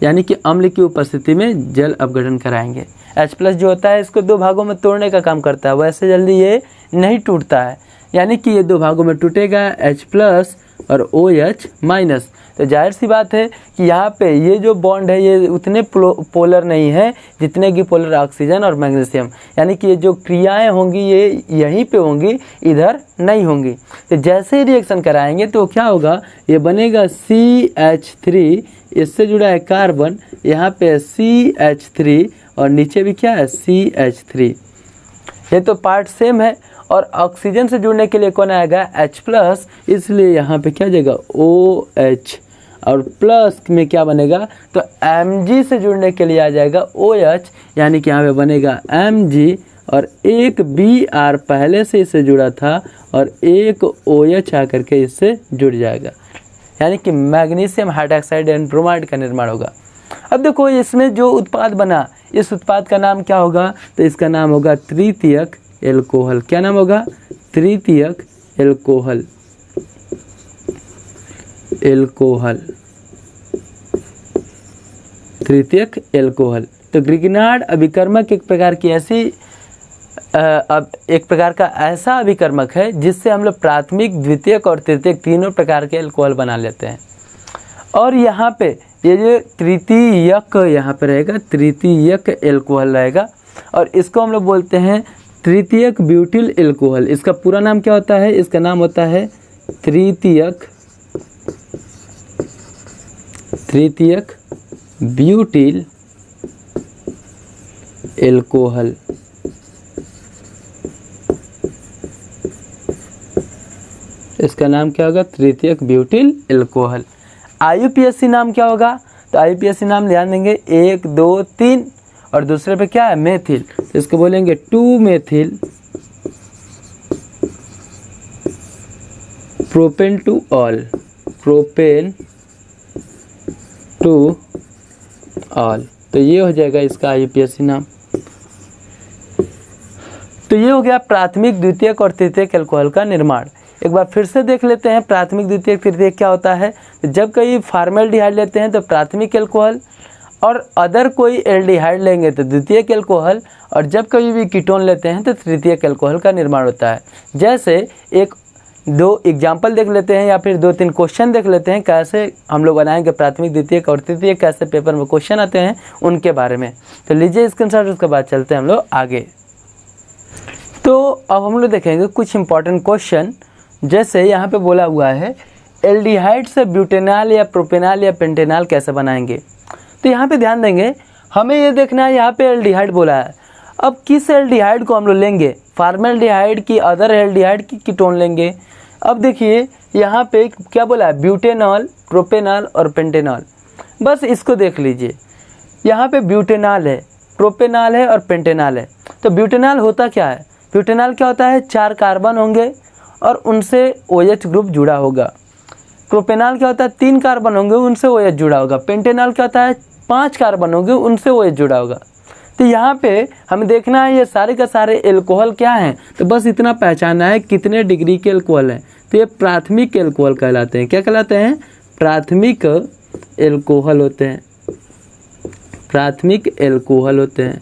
यानी कि अम्ल की उपस्थिति में जल अपघटन कराएंगे। H+ जो होता है इसको दो भागों में तोड़ने का काम करता है, वैसे जल्दी ये नहीं टूटता है, यानी कि ये दो भागों में टूटेगा, H+ और OH-। तो जाहिर सी बात है कि यहाँ पे ये जो बॉन्ड है ये उतने पोलर नहीं है जितने की पोलर ऑक्सीजन और मैग्नीशियम, यानी कि ये जो क्रियाएं होंगी ये यहीं पे होंगी, इधर नहीं होंगी। तो जैसे ही रिएक्शन कराएंगे तो क्या होगा, ये बनेगा CH3, इससे जुड़ा है कार्बन, यहाँ पे CH3 और नीचे भी क्या है, CH3। ये तो पार्ट सेम है। और ऑक्सीजन से जुड़ने के लिए कौन आएगा, H+, इसलिए यहाँ पे क्या हो जाएगा, OH, और प्लस में क्या बनेगा, तो Mg से जुड़ने के लिए आ जाएगा OH, यानी कि यहाँ पे बनेगा Mg और एक Br पहले से इससे जुड़ा था और एक OH आकर के इससे जुड़ जाएगा, यानी कि मैग्नीशियम हाइड्रोक्साइड एंड ब्रोमाइड का निर्माण होगा। अब देखो इसमें जो उत्पाद बना, इस उत्पाद का नाम क्या होगा, तो इसका नाम होगा तृतीयक एल्कोहल। क्या नाम होगा, तृतीयक एल्कोहल, एल्कोहल, तृतीयक एल्कोहल। तो ग्रिग्नार्ड अभिकर्मक एक प्रकार की ऐसी एक प्रकार का ऐसा अभिकर्मक है जिससे हम लोग प्राथमिक, द्वितीयक और तृतीयक तीनों प्रकार के एल्कोहल बना लेते हैं। और यहाँ पे ये जो तृतीयक यहाँ पे रहेगा, तृतीयक एल्कोहल रहेगा और इसको हम लोग बोलते हैं तृतीयक ब्यूटिल एल्कोहल। इसका पूरा नाम क्या होता है, इसका नाम होता है तृतीयक ब्यूटिल एल्कोहल। इसका नाम क्या होगा, तृतीयक ब्यूटिल एल्कोहल। IUPAC नाम क्या होगा, तो IUPAC नाम ध्यान देंगे 1, 2, 3 और दूसरे पे क्या है, मेथिल, तो इसको बोलेंगे two methyl propane two ol, propane two ol. तो ये हो जाएगा इसका IUPAC नाम। तो ये हो गया प्राथमिक, द्वितीयक और तृतीयक एल्कोहल का निर्माण। एक बार फिर से देख लेते हैं प्राथमिक, द्वितीयक, तृतीयक क्या होता है। तो जब कहीं फॉर्मेल्डिहाइड लेते हैं तो प्राथमिक एल्कोहल, और अदर कोई एल्डिहाइड लेंगे तो द्वितीयक एल्कोहल, और जब कभी भी कीटोन लेते हैं तो तृतीयक एल्कोहल का निर्माण होता है। जैसे एक दो एग्जाम्पल देख लेते हैं या फिर 2-3 क्वेश्चन देख लेते हैं, कैसे हम लोग बनाएंगे प्राथमिक, द्वितीयक और तृतीयक, कैसे पेपर में क्वेश्चन आते हैं उनके बारे में। तो लीजिए स्क्रीनशॉट, उसके बाद चलते हैं हम लोग आगे। तो अब हम लोग देखेंगे कुछ इंपॉर्टेंट क्वेश्चन। जैसे यहाँ पे बोला हुआ है एल्डिहाइड से ब्यूटेनॉल या प्रोपेनॉल या पेंटेनॉल कैसे बनाएंगे। तो यहाँ पे ध्यान देंगे, हमें ये देखना है यहाँ पे एल्डिहाइड बोला है। अब किस एल्डिहाइड को हम लोग लेंगे, फॉर्मेल्डिहाइड की, अदर एल्डिहाइड की कीटोन लेंगे। अब देखिए यहाँ पे क्या बोला है, ब्यूटेनॉल, प्रोपेनॉल और पेंटेनॉल। बस इसको देख लीजिए, यहाँ पे ब्यूटेनॉल है, प्रोपेनॉल है और पेंटेनॉल है। तो ब्यूटेनॉल होता क्या है, ब्यूटेनॉल क्या होता है, 4 कार्बन होंगे और उनसे OH ग्रुप जुड़ा होगा। प्रोपेनॉल क्या होता है, 3 कार्बन होंगे उनसे OH जुड़ा होगा। पेंटेनॉल क्या होता है, 5 कार्बन होंगे उनसे OH जुड़ा होगा। तो यहाँ पे हमें देखना है ये सारे का सारे एल्कोहल क्या हैं, तो बस इतना पहचानना है कितने डिग्री के एल्कोहल हैं। तो ये प्राथमिक एल्कोहल कहलाते हैं। क्या कहलाते हैं? प्राथमिक एल्कोहल होते हैं, प्राथमिक एल्कोहल होते हैं।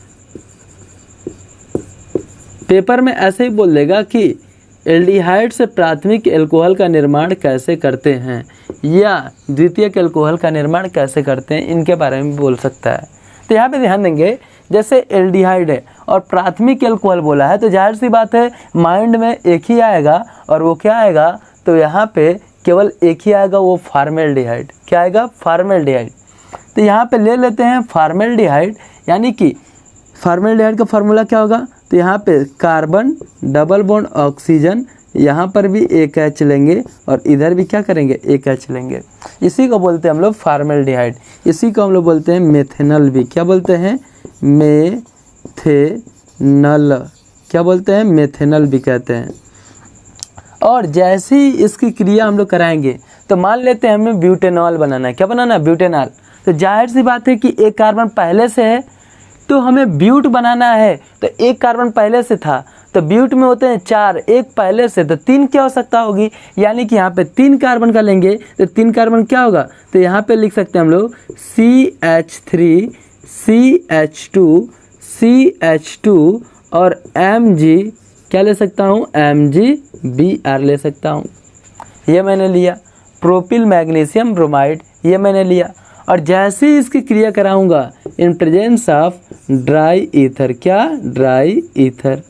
पेपर में ऐसे ही बोल देगा कि एल्डिहाइड से प्राथमिक एल्कोहल का निर्माण कैसे करते हैं या द्वितीयक एल्कोहल का निर्माण कैसे करते हैं, इनके बारे में बोल सकता है। तो यहाँ पे ध्यान देंगे, जैसे एल्डिहाइड है और प्राथमिक एल्कोहल बोला है, तो जाहिर सी बात है माइंड में एक ही आएगा, और वो क्या आएगा, तो यहाँ पे केवल एक ही आएगा, वो फॉर्मेल्डिहाइड। क्या आएगा? फॉर्मेल्डिहाइड। तो यहाँ पे ले लेते हैं फॉर्मेल्डिहाइड, यानी कि फॉर्मेल्डिहाइड का फार्मूला क्या होगा, तो यहाँ पे कार्बन डबल बॉन्ड ऑक्सीजन, यहाँ पर भी एक H लेंगे और इधर भी क्या करेंगे, एक H लेंगे। इसी को बोलते हैं हम लोग फॉर्मेल्डिहाइड। इसी को हम लोग बोलते हैं मेथेनल भी। क्या बोलते हैं? मेथेनल। क्या बोलते हैं? मेथेनल भी कहते हैं। और जैसे ही इसकी क्रिया हम लोग कराएंगे, तो मान लेते हैं हमें ब्यूटेनॉल बनाना है। क्या बनाना है? ब्यूटेनॉल। तो जाहिर सी बात है कि एक कार्बन पहले से है, तो हमें ब्यूट बनाना है, तो एक कार्बन पहले से था, तो ब्यूट में होते हैं 4, एक पहले से, तो 3 की आवश्यकता होगी, यानी कि यहाँ पे 3 कार्बन का लेंगे, तो 3 कार्बन क्या होगा, तो यहाँ पे लिख सकते हैं हम लोग CH3 CH2 CH2 और Mg, क्या ले सकता हूँ, MgBr ले सकता हूँ। ये मैंने लिया। प्रोपिल मैग्नीशियम ब्रोमाइड, ये मैंने लिया। और जैसे ही इसकी क्रिया कराऊंगा in presence of dry ether, क्या, ड्राई ईथर,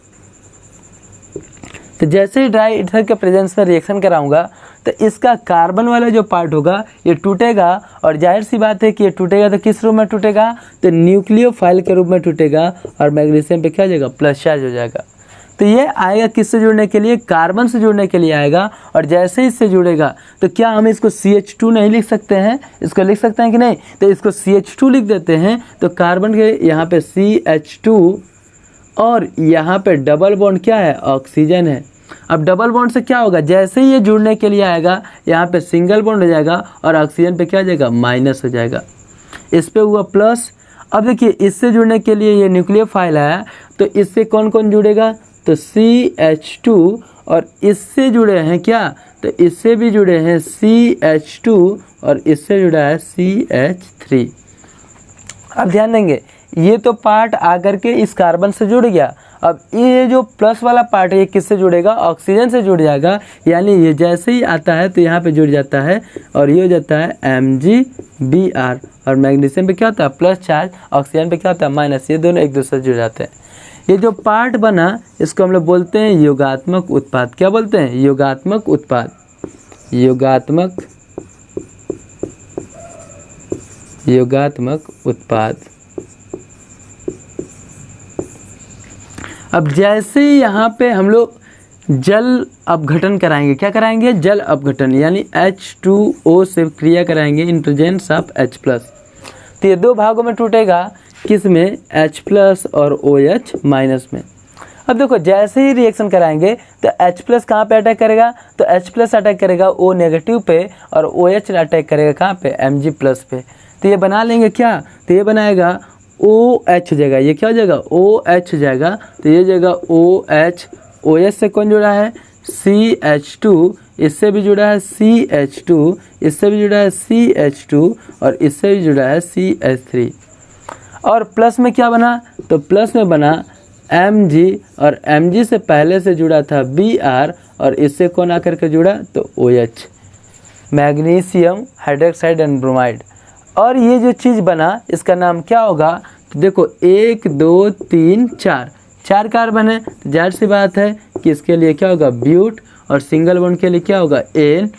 तो जैसे ही ड्राई ईथर के प्रेजेंस में रिएक्शन कराऊंगा, तो इसका कार्बन वाला जो पार्ट होगा ये टूटेगा, और जाहिर सी बात है कि ये टूटेगा तो किस रूप में टूटेगा, तो न्यूक्लियोफाइल के रूप में टूटेगा, और मैग्नीशियम पे क्या हो जाएगा, प्लस चार्ज हो जाएगा। तो ये आएगा किससे जुड़ने के लिए, कार्बन से जुड़ने के लिए आएगा। और जैसे ही इससे जुड़ेगा, तो क्या हम इसको CH2 नहीं लिख सकते हैं, इसको लिख सकते हैं कि नहीं, तो इसको CH2 लिख देते हैं। तो कार्बन के यहाँ पे CH2 और यहाँ पे डबल बॉन्ड क्या है, ऑक्सीजन है। अब डबल बॉन्ड से क्या होगा, जैसे ही ये जुड़ने के लिए आएगा, यहाँ पे सिंगल बॉन्ड हो जाएगा, और ऑक्सीजन पे क्या हो जाएगा, माइनस हो जाएगा। इस पे हुआ प्लस। अब देखिए इससे जुड़ने के लिए ये न्यूक्लियोफाइल आया, तो इससे कौन कौन जुड़ेगा, तो CH2, और इससे जुड़े हैं क्या, तो इससे भी जुड़े हैं CH2, और इससे जुड़ा है CH3। अब ध्यान देंगे, ये तो पार्ट आकर के इस कार्बन से जुड़ गया। अब ये जो प्लस वाला पार्ट है ये किससे जुड़ेगा, ऑक्सीजन से जुड़ जाएगा, यानी ये जैसे ही आता है तो यहाँ पे जुड़ जाता है, और ये हो जाता है MgBr। और मैग्नीशियम पे क्या होता है, प्लस चार्ज, ऑक्सीजन पे क्या होता है, माइनस। ये दोनों एक दूसरे से जुड़ जाते हैं। ये जो पार्ट बना इसको हम लोग बोलते हैं योगात्मक उत्पाद। क्या बोलते हैं, योगात्मक उत्पाद। योगात्मक उत्पाद। अब जैसे ही यहाँ पे हम लोग जल अपघटन कराएंगे, क्या कराएंगे, जल अपघटन, यानी H2O से क्रिया कराएंगे इन प्रेजेंस ऑफ H+। तो ये 2 भागों में टूटेगा, किस में, H+ और OH- में। अब देखो जैसे ही रिएक्शन कराएंगे तो H+ कहाँ पे अटैक करेगा, तो H+ अटैक करेगा O- पे, और OH अटैक करेगा कहाँ पे, Mg+ पे। तो ये बना लेंगे क्या, तो ये बनाएगा OH जाएगा, ये क्या हो जाएगा, OH जाएगा। तो ये जाएगा OH, OH से कौन जुड़ा है, CH2, इससे भी जुड़ा है CH2, इससे भी जुड़ा है CH2, और इससे भी जुड़ा है CH3। और प्लस में क्या बना, तो प्लस में बना Mg, और Mg से पहले से जुड़ा था Br, और इससे कौन आकर के जुड़ा, तो OH, magnesium hydroxide and bromide. और ये जो चीज़ बना इसका नाम क्या होगा, तो देखो 1 2 3 4 कार्बन है, तो जाहिर सी बात है कि इसके लिए क्या होगा, ब्यूट, और सिंगल बॉन्ड के लिए क्या होगा, एन।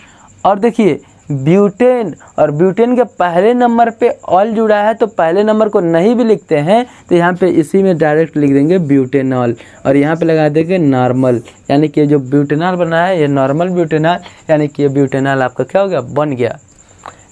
और देखिए ब्यूटेन, और ब्यूटेन के पहले नंबर पे ऑल जुड़ा है, तो पहले नंबर को नहीं भी लिखते हैं, तो यहाँ पे इसी में डायरेक्ट लिख देंगे ब्यूटेनॉल, और यहाँ पे लगा देंगे नॉर्मल, यानी कि जो ब्यूटेनॉल बना है ये नॉर्मल ब्यूटेनॉल, यानी कि ये ब्यूटेनॉल आपका क्या हो गया, बन गया।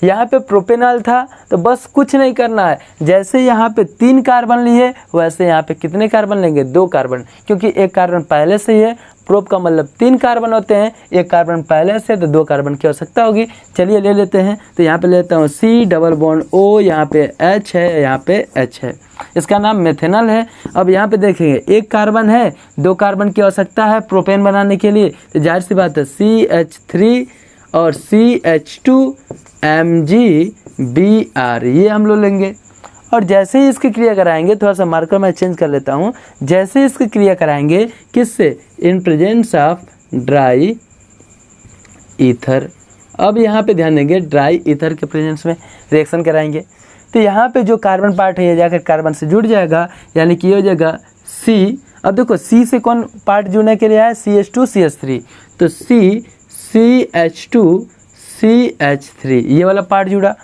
यहाँ पे प्रोपेनॉल था तो बस कुछ नहीं करना है, जैसे यहाँ पे 3 कार्बन लिए वैसे यहाँ पे कितने कार्बन लेंगे, 2 कार्बन, क्योंकि एक कार्बन पहले से ही है, प्रोप का मतलब 3 कार्बन होते हैं, एक कार्बन पहले से तो 2 कार्बन की आवश्यकता होगी। चलिए ले लेते हैं, तो यहाँ पे लेता हूँ C डबल बॉन्ड O, यहाँ पे H है, यहाँ पे H है, इसका नाम मेथेनॉल है। अब यहाँ पे देखेंगे एक कार्बन है, 2 कार्बन की आवश्यकता है प्रोपेन बनाने के लिए, तो जाहिर सी बात है CH3 और CH2MgBr ये हम लोग लेंगे। और जैसे ही इसकी क्रिया कराएंगे, थोड़ा सा मार्कर मैं चेंज कर लेता हूँ, जैसे ही इसकी क्रिया कराएंगे किससे, in presence of dry ether. अब यहाँ पे ध्यान देंगे ड्राई ईथर के प्रेजेंस में रिएक्शन कराएंगे, तो यहाँ पे जो कार्बन पार्ट है ये जाकर कार्बन से जुड़ जाएगा, यानी कि ये हो जाएगा C। अब देखो C से कौन पार्ट जुड़ने के लिए आया, CH2 CH3, तो CH2 CH3 ये वाला पार्ट जुड़ा।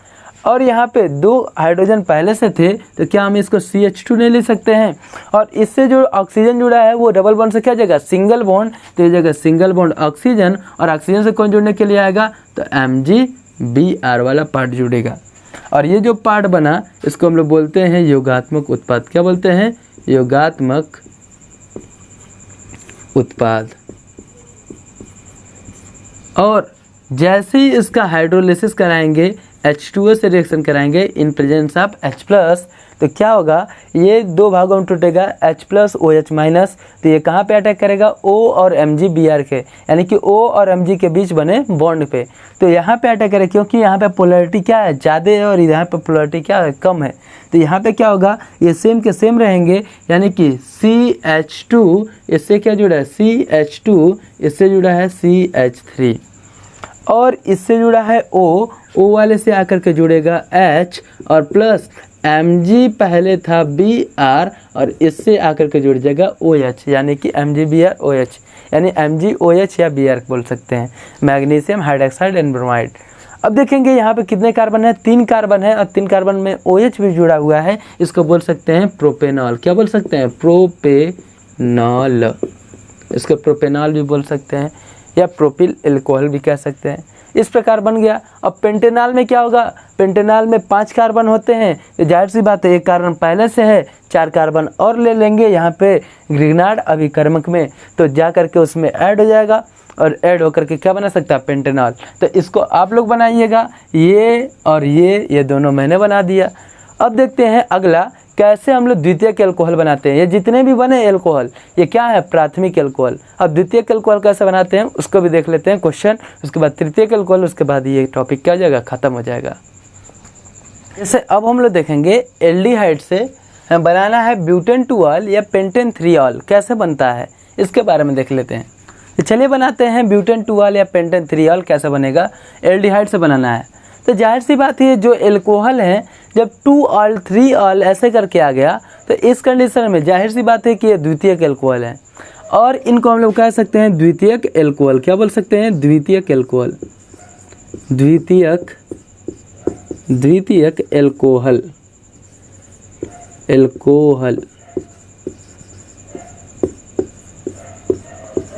और यहाँ पे 2 हाइड्रोजन पहले से थे, तो क्या हम इसको CH2 नहीं ले सकते हैं, और इससे जो ऑक्सीजन जुड़ा है वो डबल बॉन्ड से क्या जगह सिंगल बॉन्ड, तो ये जगह सिंगल बॉन्ड ऑक्सीजन, और ऑक्सीजन से कौन जुड़ने के लिए आएगा, तो MgBr वाला पार्ट जुड़ेगा। और ये जो पार्ट बना इसको हम लोग बोलते हैं योगात्मक उत्पाद। क्या बोलते हैं, योगात्मक उत्पाद। और जैसे ही इसका हाइड्रोलिसिस कराएंगे, H2O से रिएक्शन कराएंगे इन प्रेजेंस ऑफ H+, तो क्या होगा, ये 2 भागों में टूटेगा, H+ OH-, तो ये कहाँ पे अटैक करेगा, O और MgBr के, यानी कि O और Mg के बीच बने बॉन्ड पे, तो यहाँ पे अटैक करेगा, क्योंकि यहाँ पे पोलैरिटी क्या है, ज़्यादा है और यहाँ पे पोलैरिटी क्या है, कम है, तो यहाँ पे क्या होगा, ये सेम के सेम रहेंगे, यानी कि CH2 इससे क्या जुड़ा है, CH2 इससे जुड़ा है CH3, और इससे जुड़ा है O वाले से आकर के जुड़ेगा H, और प्लस Mg पहले था Br और इससे आकर के जुड़ जाएगा OH, यानी कि MgBr OH, यानी MgOH या Br बोल सकते हैं, मैग्नीशियम हाइड्रोक्साइड एंड ब्रोमाइड। अब देखेंगे यहाँ पे कितने कार्बन है, 3 कार्बन है, और 3 कार्बन में OH भी जुड़ा हुआ है, इसको बोल सकते हैं प्रोपेनॉल। क्या बोल सकते हैं, प्रोपेनॉल, इसको प्रोपेनॉल भी बोल सकते हैं, या प्रोपिल एल्कोहल भी कह सकते हैं। इस प्रकार बन गया। अब पेंटेनॉल में क्या होगा, पेंटेनॉल में 5 कार्बन होते हैं, ये जाहिर सी बात है, एक कार्बन पहले से है, 4 कार्बन और ले लेंगे यहाँ पे ग्रिग्नार्ड अभिकर्मक में, तो जा करके उसमें ऐड हो जाएगा, और ऐड होकर के क्या बना सकता है, पेंटेनॉल। तो इसको आप लोग बनाइएगा, ये और ये दोनों मैंने बना दिया। अब देखते हैं अगला, कैसे हम लोग द्वितीयक एल्कोहल बनाते हैं। ये जितने भी बने एल्कोहल, ये क्या है, प्राथमिक एल्कोहल। अब द्वितीयक एल्कोहल कैसे बनाते हैं उसको भी देख लेते हैं क्वेश्चन, उसके बाद तृतीयक एल्कोहल, उसके बाद ये टॉपिक क्या हो जाएगा, खत्म हो जाएगा। जैसे अब हम लोग देखेंगे एल्डिहाइड से बनाना है ब्यूटेन 2ऑल या पेंटेन 3ऑल, कैसे बनता है इसके बारे में देख लेते हैं। तो चलिए बनाते हैं ब्यूटेन 2ऑल या पेंटेन 3ऑल कैसे बनेगा, एल्डिहाइड से बनाना है। तो जाहिर सी बात है, जो एल्कोहल है जब 2ऑल 3ऑल ऐसे करके आ गया, तो इस कंडीशन में जाहिर सी बात है कि ये द्वितीयक एल्कोहल है, और इनको हम लोग कह सकते हैं द्वितीयक एल्कोहल। क्या बोल सकते हैं, द्वितीयक एल्कोहल, द्वितीयक एल्कोहल,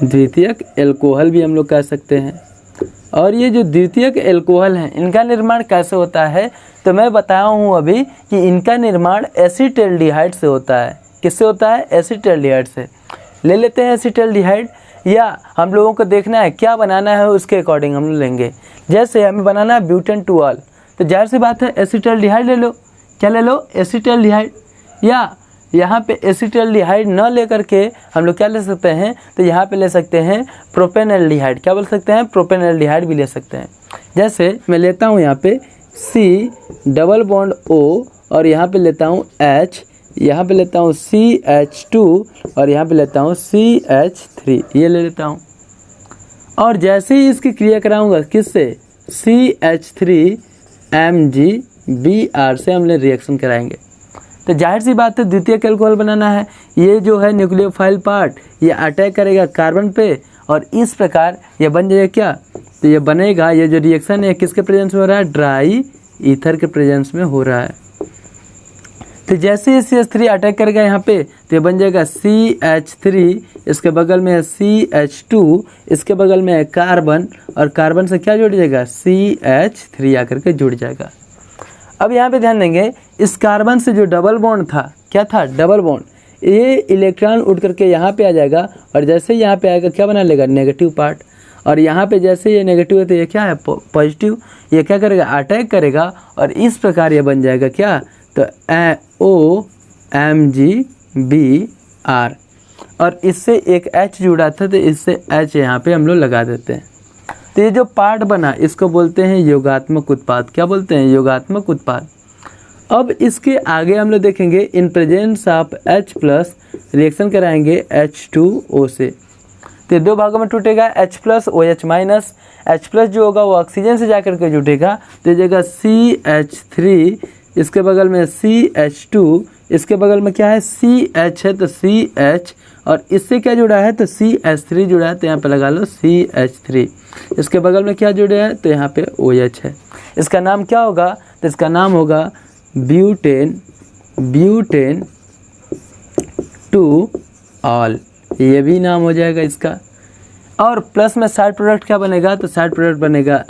द्वितीयक एल्कोहल भी हम लोग कह सकते हैं। और ये जो द्वितीयक एल्कोहल हैं, इनका निर्माण कैसे होता है, तो मैं बताया हूँ अभी कि इनका निर्माण एसिटाल्डिहाइड से होता है। किससे होता है, एसिटाल्डिहाइड से। ले लेते हैं एसिटाल्डिहाइड, या हम लोगों को देखना है क्या बनाना है, उसके अकॉर्डिंग हम लेंगे। जैसे हमें बनाना है ब्यूटेन 2ऑल, तो जाहिर सी बात है एसिटाल्डिहाइड ले लो। क्या ले लो, एसिटाल्डिहाइड। या यहाँ पे एसिटाल्डिहाइड न लेकर के हम लोग क्या ले सकते हैं, तो यहाँ पे ले सकते हैं प्रोपेनॉल्डिहाइड। क्या बोल सकते हैं, प्रोपेनॉल्डिहाइड भी ले सकते हैं। जैसे मैं लेता हूँ यहाँ पे C डबल बॉन्ड O, और यहाँ पे लेता हूँ H, यहाँ पे लेता हूँ CH2, और यहाँ पे लेता हूँ CH3, ये ले लेता हूँ। और जैसे ही इसकी क्रिया कराऊंगा किससे, CH3MgBr से हम लोग रिएक्शन कराएंगे। तो जाहिर सी बात है द्वितीयक एल्कोहल बनाना है। ये जो है न्यूक्लियोफाइल पार्ट, ये अटैक करेगा कार्बन पे, और इस प्रकार ये बन जाएगा क्या, तो ये बनेगा, ये जो रिएक्शन है किसके प्रेजेंस में हो रहा है, ड्राई ईथर के प्रेजेंस में हो रहा है। तो जैसे ही CH3 अटैक करेगा यहाँ पे तो ये बन जाएगा CH3, इसके बगल में है CH2, इसके बगल में है कार्बन, और कार्बन से क्या जुड़ जाएगा CH3 आकर के जुड़ जाएगा। अब यहाँ पे ध्यान देंगे, इस कार्बन से जो डबल बॉन्ड था, क्या था डबल बॉन्ड, ये इलेक्ट्रॉन उड़ करके यहाँ पे आ जाएगा, और जैसे यहाँ पे आएगा क्या बना लेगा नेगेटिव पार्ट, और यहाँ पे जैसे ये नेगेटिव है तो ये क्या है पॉजिटिव, ये क्या करेगा अटैक करेगा, और इस प्रकार ये बन जाएगा क्या, तो OMgBr, और इससे एक H जुड़ा था तो इससे H यहाँ पे हम लोग लगा देते हैं। तो ये जो पार्ट बना इसको बोलते हैं योगात्मक उत्पाद। क्या बोलते हैं, योगात्मक उत्पाद। अब इसके आगे हम लोग देखेंगे in presence of H plus reaction कराएंगे H2O से, तो दो भागों में टूटेगा, H plus OH minus. H plus जो होगा वो ऑक्सीजन से जाकर के जुटेगा तो ये जगह CH3, इसके बगल में CH2, इसके बगल में क्या है CH है तो CH, और इससे क्या जुड़ा है तो CH3 जुड़ा है तो यहाँ पे लगा लो CH3, इसके बगल में क्या जुड़ा है तो यहाँ पे OH है। इसका नाम क्या होगा, तो इसका नाम होगा ब्यूटेन 2 ऑल, ये भी नाम हो जाएगा इसका। और प्लस में साइड प्रोडक्ट क्या बनेगा, तो साइड प्रोडक्ट बनेगा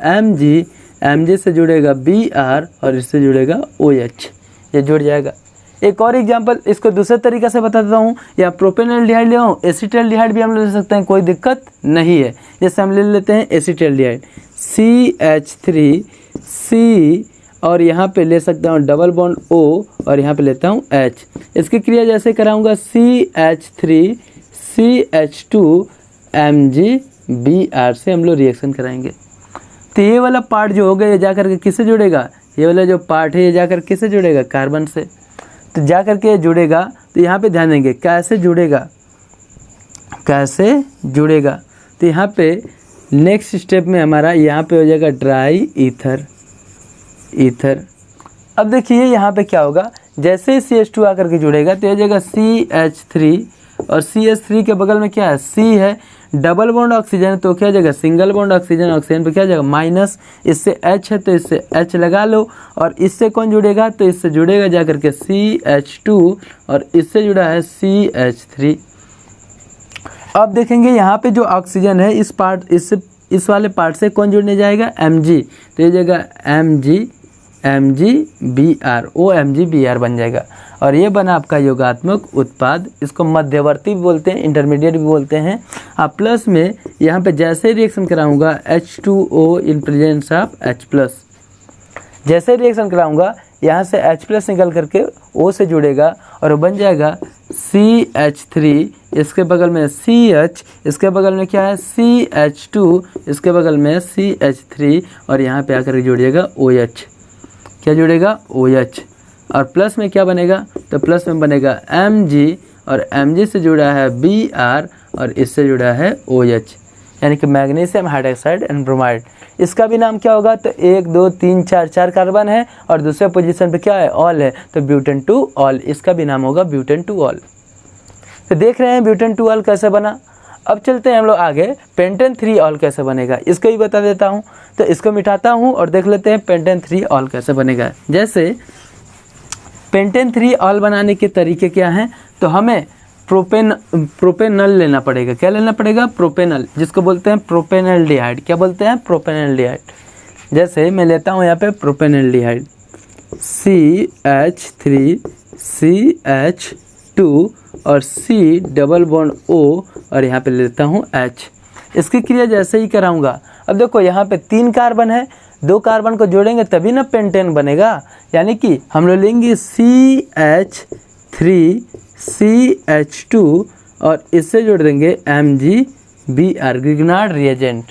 Mg से जुड़ेगा Br और इससे जुड़ेगा OH, ये जुड़ जाएगा। एक और एग्जांपल इसको दूसरे तरीके से बता देता हूँ, या प्रोपेनल्डिहाइड ले आऊँ, एसिटल्डिहाइड भी हम ले सकते हैं, कोई दिक्कत नहीं है। जैसे हम ले लेते हैं एसिटल्डिहाइड CH3 C, और यहाँ पे ले सकता हूँ डबल बॉन्ड O, और यहाँ पे लेता हूँ H। इसकी क्रिया जैसे कराऊंगा CH3 CH2 Mg Br से हम लोग रिएक्शन कराएंगे। तो ये वाला पार्ट जो होगा ये जाकर के किससे जुड़ेगा, ये वाला जो पार्ट है ये जाकर किससे जुड़ेगा, कार्बन से। तो जाकर के जुड़ेगा, तो यहाँ पे ध्यान देंगे कैसे जुड़ेगा, कैसे जुड़ेगा। तो यहाँ पे नेक्स्ट स्टेप में हमारा यहाँ पे हो जाएगा ड्राई ईथर। अब देखिए यहाँ पे क्या होगा, जैसे CH2 आकर के जुड़ेगा तो ये जगह CH3, और CH3 के बगल में क्या है C है, डबल बॉन्ड ऑक्सीजन तो क्या जाएगा सिंगल बॉन्ड ऑक्सीजन, ऑक्सीजन पे क्या जाएगा माइनस, इससे H है तो इससे H लगा लो, और इससे कौन जुड़ेगा तो इससे जुड़ेगा जाकर के CH2, और इससे जुड़ा है CH3। अब देखेंगे यहाँ पे जो ऑक्सीजन है इस पार्ट, इस वाले पार्ट से कौन जुड़ने जाएगा Mg, तो ये जगह Mg Br बन जाएगा, और ये बना आपका योगात्मक उत्पाद। इसको मध्यवर्ती भी बोलते हैं, इंटरमीडिएट भी बोलते हैं। अब प्लस में यहाँ पे जैसे रिएक्शन कराऊंगा H2O in presence of H plus, जैसे रिएक्शन कराऊंगा यहाँ से H प्लस निकल करके O से जुड़ेगा और बन जाएगा CH3, इसके बगल में CH, इसके बगल में क्या है CH2, इसके बगल में CH3, और यहाँ पे आकर जुड़ जाएगा OH। क्या जुड़ेगा OH, और प्लस में क्या बनेगा, तो प्लस में बनेगा Mg, और Mg से जुड़ा है Br, और इससे जुड़ा है OH, यानी कि मैग्नीशियम हाइड्रोक्साइड एंड ब्रोमाइड। इसका भी नाम क्या होगा, तो 1 2 3 4 कार्बन है, और दूसरे पोजीशन पे क्या है ऑल है, तो ब्यूटेन 2 ऑल, इसका भी नाम होगा ब्यूटेन 2 ऑल। तो देख रहे हैं ब्यूटेन 2 ऑल कैसे बना। अब चलते हैं हम लोग आगे, पेंटेन 3 ऑल कैसे बनेगा इसको भी बता देता हूँ। तो इसको मिटाता हूँ और देख लेते हैं पेंटेन 3 ऑल कैसे बनेगा। जैसे पेंटेन 3 ऑल बनाने के तरीके क्या हैं, तो हमें प्रोपेनल लेना पड़ेगा। क्या लेना पड़ेगा, प्रोपेनल, जिसको बोलते हैं प्रोपेनल्डिहाइड। क्या बोलते हैं, प्रोपेनल्डिहाइड। जैसे मैं लेता हूँ यहाँ पे प्रोपेनल्डिहाइड CH3 CH2 और C डबल बॉन्ड O, और यहाँ पे लेता हूँ H। इसकी क्रिया जैसे ही कराऊंगा, अब देखो यहाँ पे 3 कार्बन है, 2 कार्बन को जोड़ेंगे तभी ना पेंटेन बनेगा, यानी कि हम लोग लेंगे CH3 CH2 और इससे जोड़ देंगे MgBr ग्रिग्नार्ड रिएजेंट।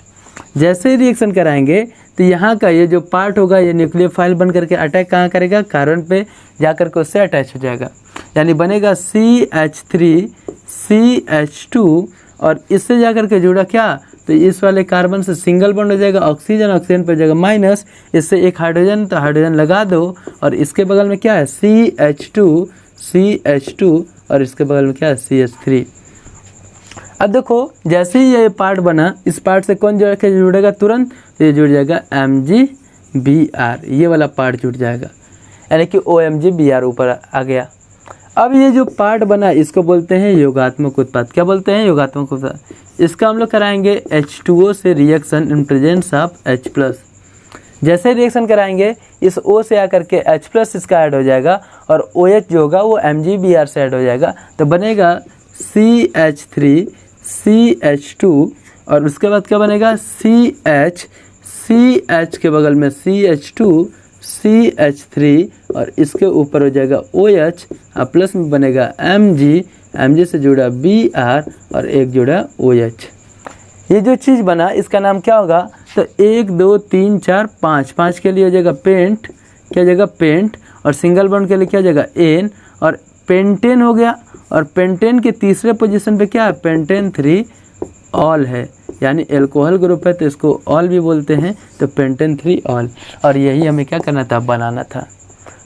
जैसे ही रिएक्शन कराएंगे तो यहाँ का ये जो पार्ट होगा ये न्यूक्लियोफाइल बन करके अटैक कहाँ करेगा, कार्बन पे जाकर के उससे अटैच हो जाएगा, यानी बनेगा CH3 CH2, और इससे जाकर के जुड़ा क्या, तो इस वाले कार्बन से सिंगल बॉन्ड हो जाएगा, ऑक्सीजन ऑक्सीजन पर जाएगा माइनस, इससे एक हाइड्रोजन तो हाइड्रोजन लगा दो, और इसके बगल में क्या है CH2 और इसके बगल में क्या है CH3। अब देखो जैसे ही ये पार्ट बना, इस पार्ट से कौन जोड़ के जुड़ेगा तुरंत, तो ये जुड़ जाएगा MgBr, ये वाला पार्ट जुड़ जाएगा। यानी कि OMgBr ऊपर आ गया। अब ये जो पार्ट बना इसको बोलते हैं योगात्मक उत्पाद। क्या बोलते हैं? योगात्मक उत्पाद। इसका हम लोग कराएंगे H2O से reaction in presence of H+। जैसे रिएक्शन कराएंगे इस O से आकर के H+ इसका ऐड हो जाएगा और OH जो होगा वो MgBr से ऐड हो जाएगा, तो बनेगा CH3 CH2 और उसके बाद क्या बनेगा CH के बगल में CH2 CH3 और इसके ऊपर हो जाएगा OH और प्लस में बनेगा Mg से जुड़ा Br और एक जुड़ा OH। ये जो चीज़ बना इसका नाम क्या होगा? तो 1 2 3 4 5 के लिए हो जाएगा पेंट, क्या हो जाएगा? पेंट। और सिंगल बॉन्ड के लिए क्या हो जाएगा? एन। और पेंटेन हो गया। और पेंटेन के तीसरे पोजीशन पे क्या है? पेंटेन 3 ऑल है, यानी एल्कोहल ग्रुप है तो इसको ऑल भी बोलते हैं, तो पेंटेन 3 ऑल। और यही हमें क्या करना था? बनाना था।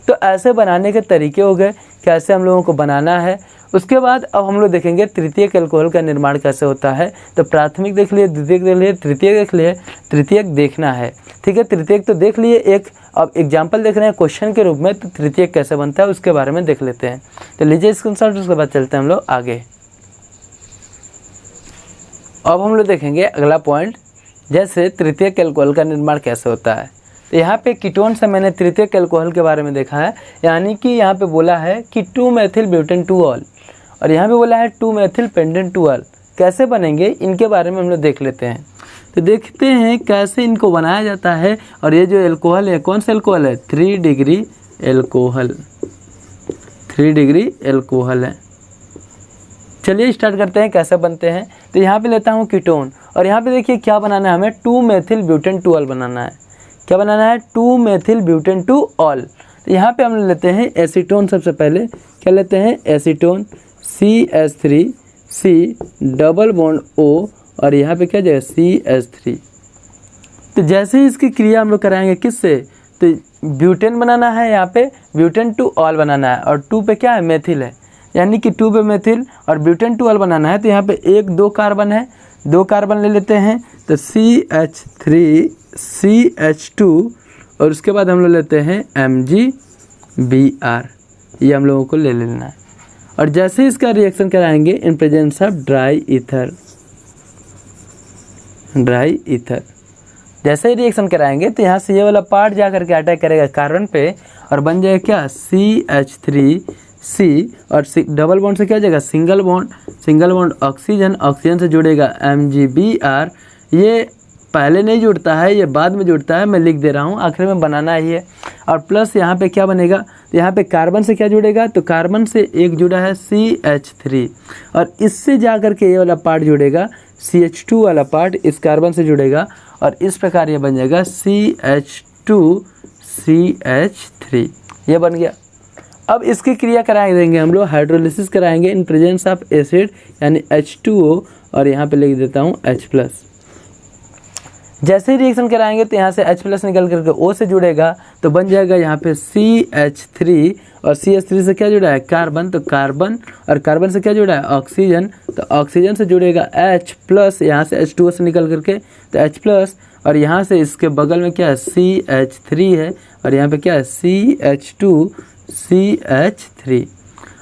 तो ऐसे बनाने के तरीके हो गए, कैसे हम लोगों को बनाना है। उसके बाद अब हम लोग देखेंगे तृतीयक एल्कोहल का निर्माण कैसे होता है। तो प्राथमिक देख लिए, द्वितीयक देख लिए, तृतीयक देख लिए, तृतीयक देखना है। ठीक है, तृतीयक तो देख लिए एक। अब एग्जाम्पल देख रहे हैं क्वेश्चन के रूप में, तो तृतीयक कैसे बनता है उसके बारे में देख लेते हैं। तो लीजिए स्क्रीनशॉट, उसके बाद चलते हैं हम लोग आगे। अब हम लोग देखेंगे अगला पॉइंट, जैसे तृतीयक एल्कोहल का निर्माण कैसे होता है। तो यहाँ पे कीटोन से मैंने तृतीयक एल्कोहल के बारे में देखा है, यानी कि यहाँ पे बोला है कि 2-मेथिल ब्यूटेन 2 ऑल और यहाँ पे बोला है 2-मेथिल पेंटेन 2 ऑल। कैसे बनेंगे इनके बारे में हम लोग देख लेते हैं। तो देखते हैं कैसे इनको बनाया जाता है। और ये जो एल्कोहल है, कौन सा एल्कोहल है? 3 डिग्री एल्कोहल, 3 डिग्री एल्कोहल है। चलिए स्टार्ट करते हैं कैसे बनते हैं। तो यहाँ पे लेता हूँ कीटोन और यहाँ पे देखिए क्या बनाना है हमें? 2-मेथिल ब्यूटेन 2 ऑल बनाना है। क्या बनाना है? 2-मेथिल ब्यूटेन 2 ऑल। तो यहाँ पे हम लेते हैं एसीटोन। सबसे पहले क्या लेते हैं? Acetone, CH3C double bond O और यहाँ पे क्या जाएगा? CH3। तो जैसे ही इसकी क्रिया हम लोग कराएंगे किससे? तो ब्यूटेन बनाना है, यहाँ पे ब्यूटेन 2 ऑल बनाना है और 2 पे क्या है? मेथिल है, यानी कि 2 पे मेथिल और ब्यूटेन 2 ऑल बनाना है। तो यहाँ पे 1-2 कार्बन है, 2 कार्बन ले लेते हैं। तो CH3CH2 और उसके बाद हम लोग लेते हैं MgBr, ये हम लोगों को ले लेना है। और जैसे ही इसका रिएक्शन कराएंगे in presence of dry ether, dry ether जैसे ही रिएक्शन कराएंगे तो यहाँ से ये वाला पार्ट जा करके अटैक करेगा कार्बन पे और बन जाएगा क्या? CH3C और डबल बॉन्ड से क्या जाएगा? Single bond, single bond oxygen, oxygen से जुड़ेगा MgBr। ये पहले नहीं जुड़ता है, ये बाद में जुड़ता है, मैं लिख दे रहा हूँ, आखिर में बनाना ही है। और प्लस यहाँ पे क्या बनेगा? तो यहाँ पे कार्बन से क्या जुड़ेगा? तो कार्बन से एक जुड़ा है CH3 और इससे जा कर के ये वाला पार्ट जुड़ेगा, CH2 वाला पार्ट इस कार्बन से जुड़ेगा और इस प्रकार ये बन जाएगा CH2CH3, ये बन गया। अब इसकी क्रिया करा देंगे हम लोग, हाइड्रोलिसिस कराएंगे इन प्रेजेंस ऑफ एसिड यानी H2O और यहाँ पे लिख देता हूँ H+। जैसे ही रिएक्शन कराएंगे तो यहाँ से H+ निकल करके O से जुड़ेगा तो बन जाएगा यहाँ पे CH3 और CH3 से क्या जुड़ा है? कार्बन, तो कार्बन और कार्बन से क्या जुड़ा है? ऑक्सीजन, तो ऑक्सीजन से जुड़ेगा H+, यहाँ से H2O से निकल करके तो H+ और यहाँ से इसके बगल में क्या है? CH3 है और यहाँ पे क्या है? CH2CH3।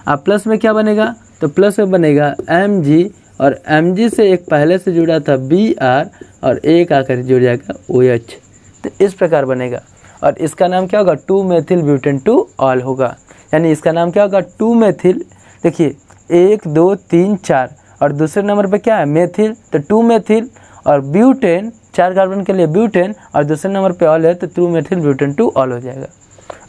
अब प्लस में क्या बनेगा? तो प्लस में बनेगा Mg और Mg से एक पहले से जुड़ा था Br और एक आकर जुड़ जाएगा OH। तो इस प्रकार बनेगा और इसका नाम क्या होगा? 2-मेथिल ब्यूटेन 2 ऑल होगा, यानी इसका नाम क्या होगा? 2-मेथिल। देखिए 1 2 3 4 और दूसरे नंबर पे क्या है? मेथिल, तो 2-मेथिल और ब्यूटेन, 4 कार्बन के लिए ब्यूटेन और दूसरे नंबर पे ऑल है तो 2-मेथिल ब्यूटेन 2 ऑल हो जाएगा।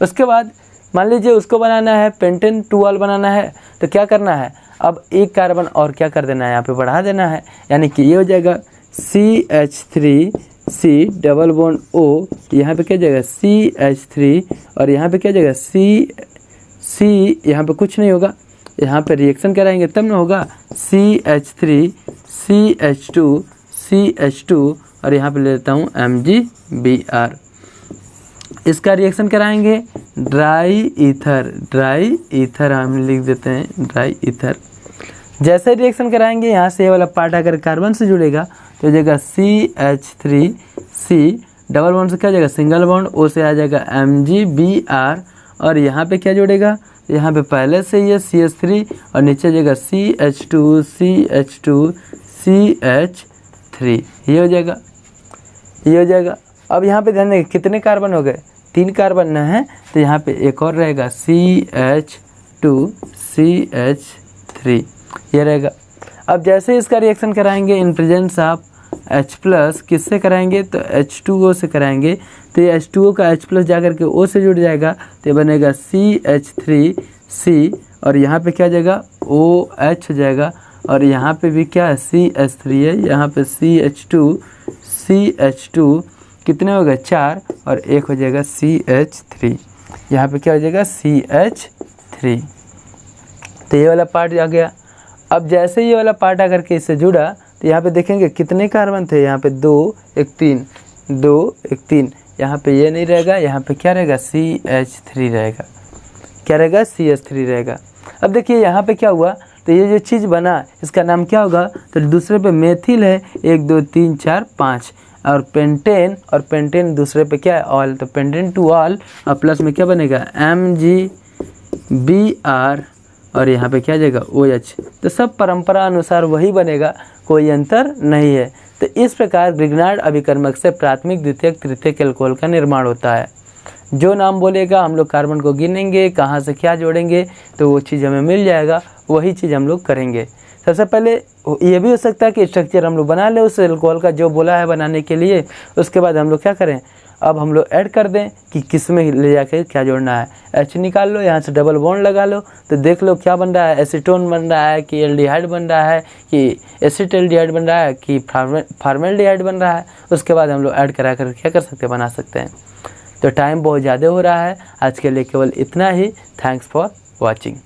उसके बाद मान लीजिए उसको बनाना है पेंटेन 2 ऑल बनाना है, तो क्या करना है? अब एक कार्बन और क्या कर देना है? यहाँ पे बढ़ा देना है, यानी कि ये हो जाएगा CH3C डबल बॉन्ड O, यहाँ पे क्या जाएगा? CH3 और यहाँ पे क्या जाएगा? C, यहाँ पे कुछ नहीं होगा, यहाँ पे रिएक्शन कराएंगे तब ना होगा। CH3CH2CH2 और यहाँ पे ले लेता हूँ MgBr। इसका रिएक्शन कराएंगे ड्राई ईथर, ड्राई ईथर हम लिख देते हैं, ड्राई ईथर। जैसे रिएक्शन कराएंगे यहाँ से ये वाला पार्ट अगर कार्बन से जुड़ेगा तो जाएगा CH3C डबल बॉन्ड से क्या जाएगा? सिंगल बॉन्ड, O से आ जाएगा MgBr और यहाँ पे क्या जोड़ेगा, यहाँ पे पहले से ये CH3 और नीचे जाएगा CH2 CH2 CH3, ये हो जाएगा, ये हो जाएगा। अब यहाँ पे ध्यान देंगे कितने कार्बन हो गए, 3 कार्बन है, तो यहाँ पे एक और रहेगा CH2 CH3, ये रहेगा। अब जैसे इसका रिएक्शन कराएंगे इन प्रेजेंस ऑफ H+ किससे कराएंगे, तो H2O से कराएंगे, तो ये H2O का H+ जाकर के O से जुड़ जाएगा, तो ये बनेगा CH3C और यहाँ पे क्या जाएगा OH हो जाएगा, और यहाँ पे भी क्या है CH3 है, यहाँ पे CH2 कितने हो गए 4 और एक हो जाएगा CH3, यहाँ पे क्या हो जाएगा CH3। तो ये वाला पार्ट आ गया। अब जैसे ये वाला पार्ट आकर के इससे जुड़ा तो यहाँ पे देखेंगे कितने कार्बन थे, यहाँ पे 2 1 3 2 1 3, यहाँ पे ये नहीं रहेगा, यहाँ पे क्या रहेगा CH3 रहेगा, क्या रहेगा CH3 रहेगा। अब देखिए यहाँ पे क्या हुआ, तो ये जो चीज़ बना इसका नाम क्या होगा, तो दूसरे पे मेथिल है 1 2 3 4 5 और पेंटेन दूसरे पे क्या है ऑल, तो पेंटेन टू ऑल और प्लस में क्या बनेगा MgBr और यहाँ पे क्या जाएगा OH। तो सब परंपरा अनुसार वही बनेगा, कोई अंतर नहीं है। तो इस प्रकार ग्रिग्नार्ड अभिकर्मक से प्राथमिक द्वितीयक तृतीयक एल्कोहल का निर्माण होता है। जो नाम बोलेगा हम लोग कार्बन को गिनेंगे, कहाँ से क्या जोड़ेंगे तो वो चीज़ हमें मिल जाएगा, वही चीज़ हम लोग करेंगे। सबसे पहले ये भी हो सकता है कि स्ट्रक्चर हम लोग बना ले उस एल्कोहल का जो बोला है बनाने के लिए, उसके बाद हम लोग क्या करें, अब हम लोग ऐड कर दें कि किस में ले जाके क्या जोड़ना है। H निकाल लो, यहाँ से डबल बॉन्ड लगा लो, तो देख लो क्या बन रहा है, एसीटोन बन रहा है कि एल्डिहाइड बन रहा है कि एसिटाल्डिहाइड बन रहा है कि फॉर्मेल्डिहाइड बन रहा है। उसके बाद हम लोग ऐड करा कर क्या कर सकते हैं, बना सकते हैं। तो टाइम बहुत ज़्यादा हो रहा है, आज के लिए केवल इतना ही। Thanks for watching.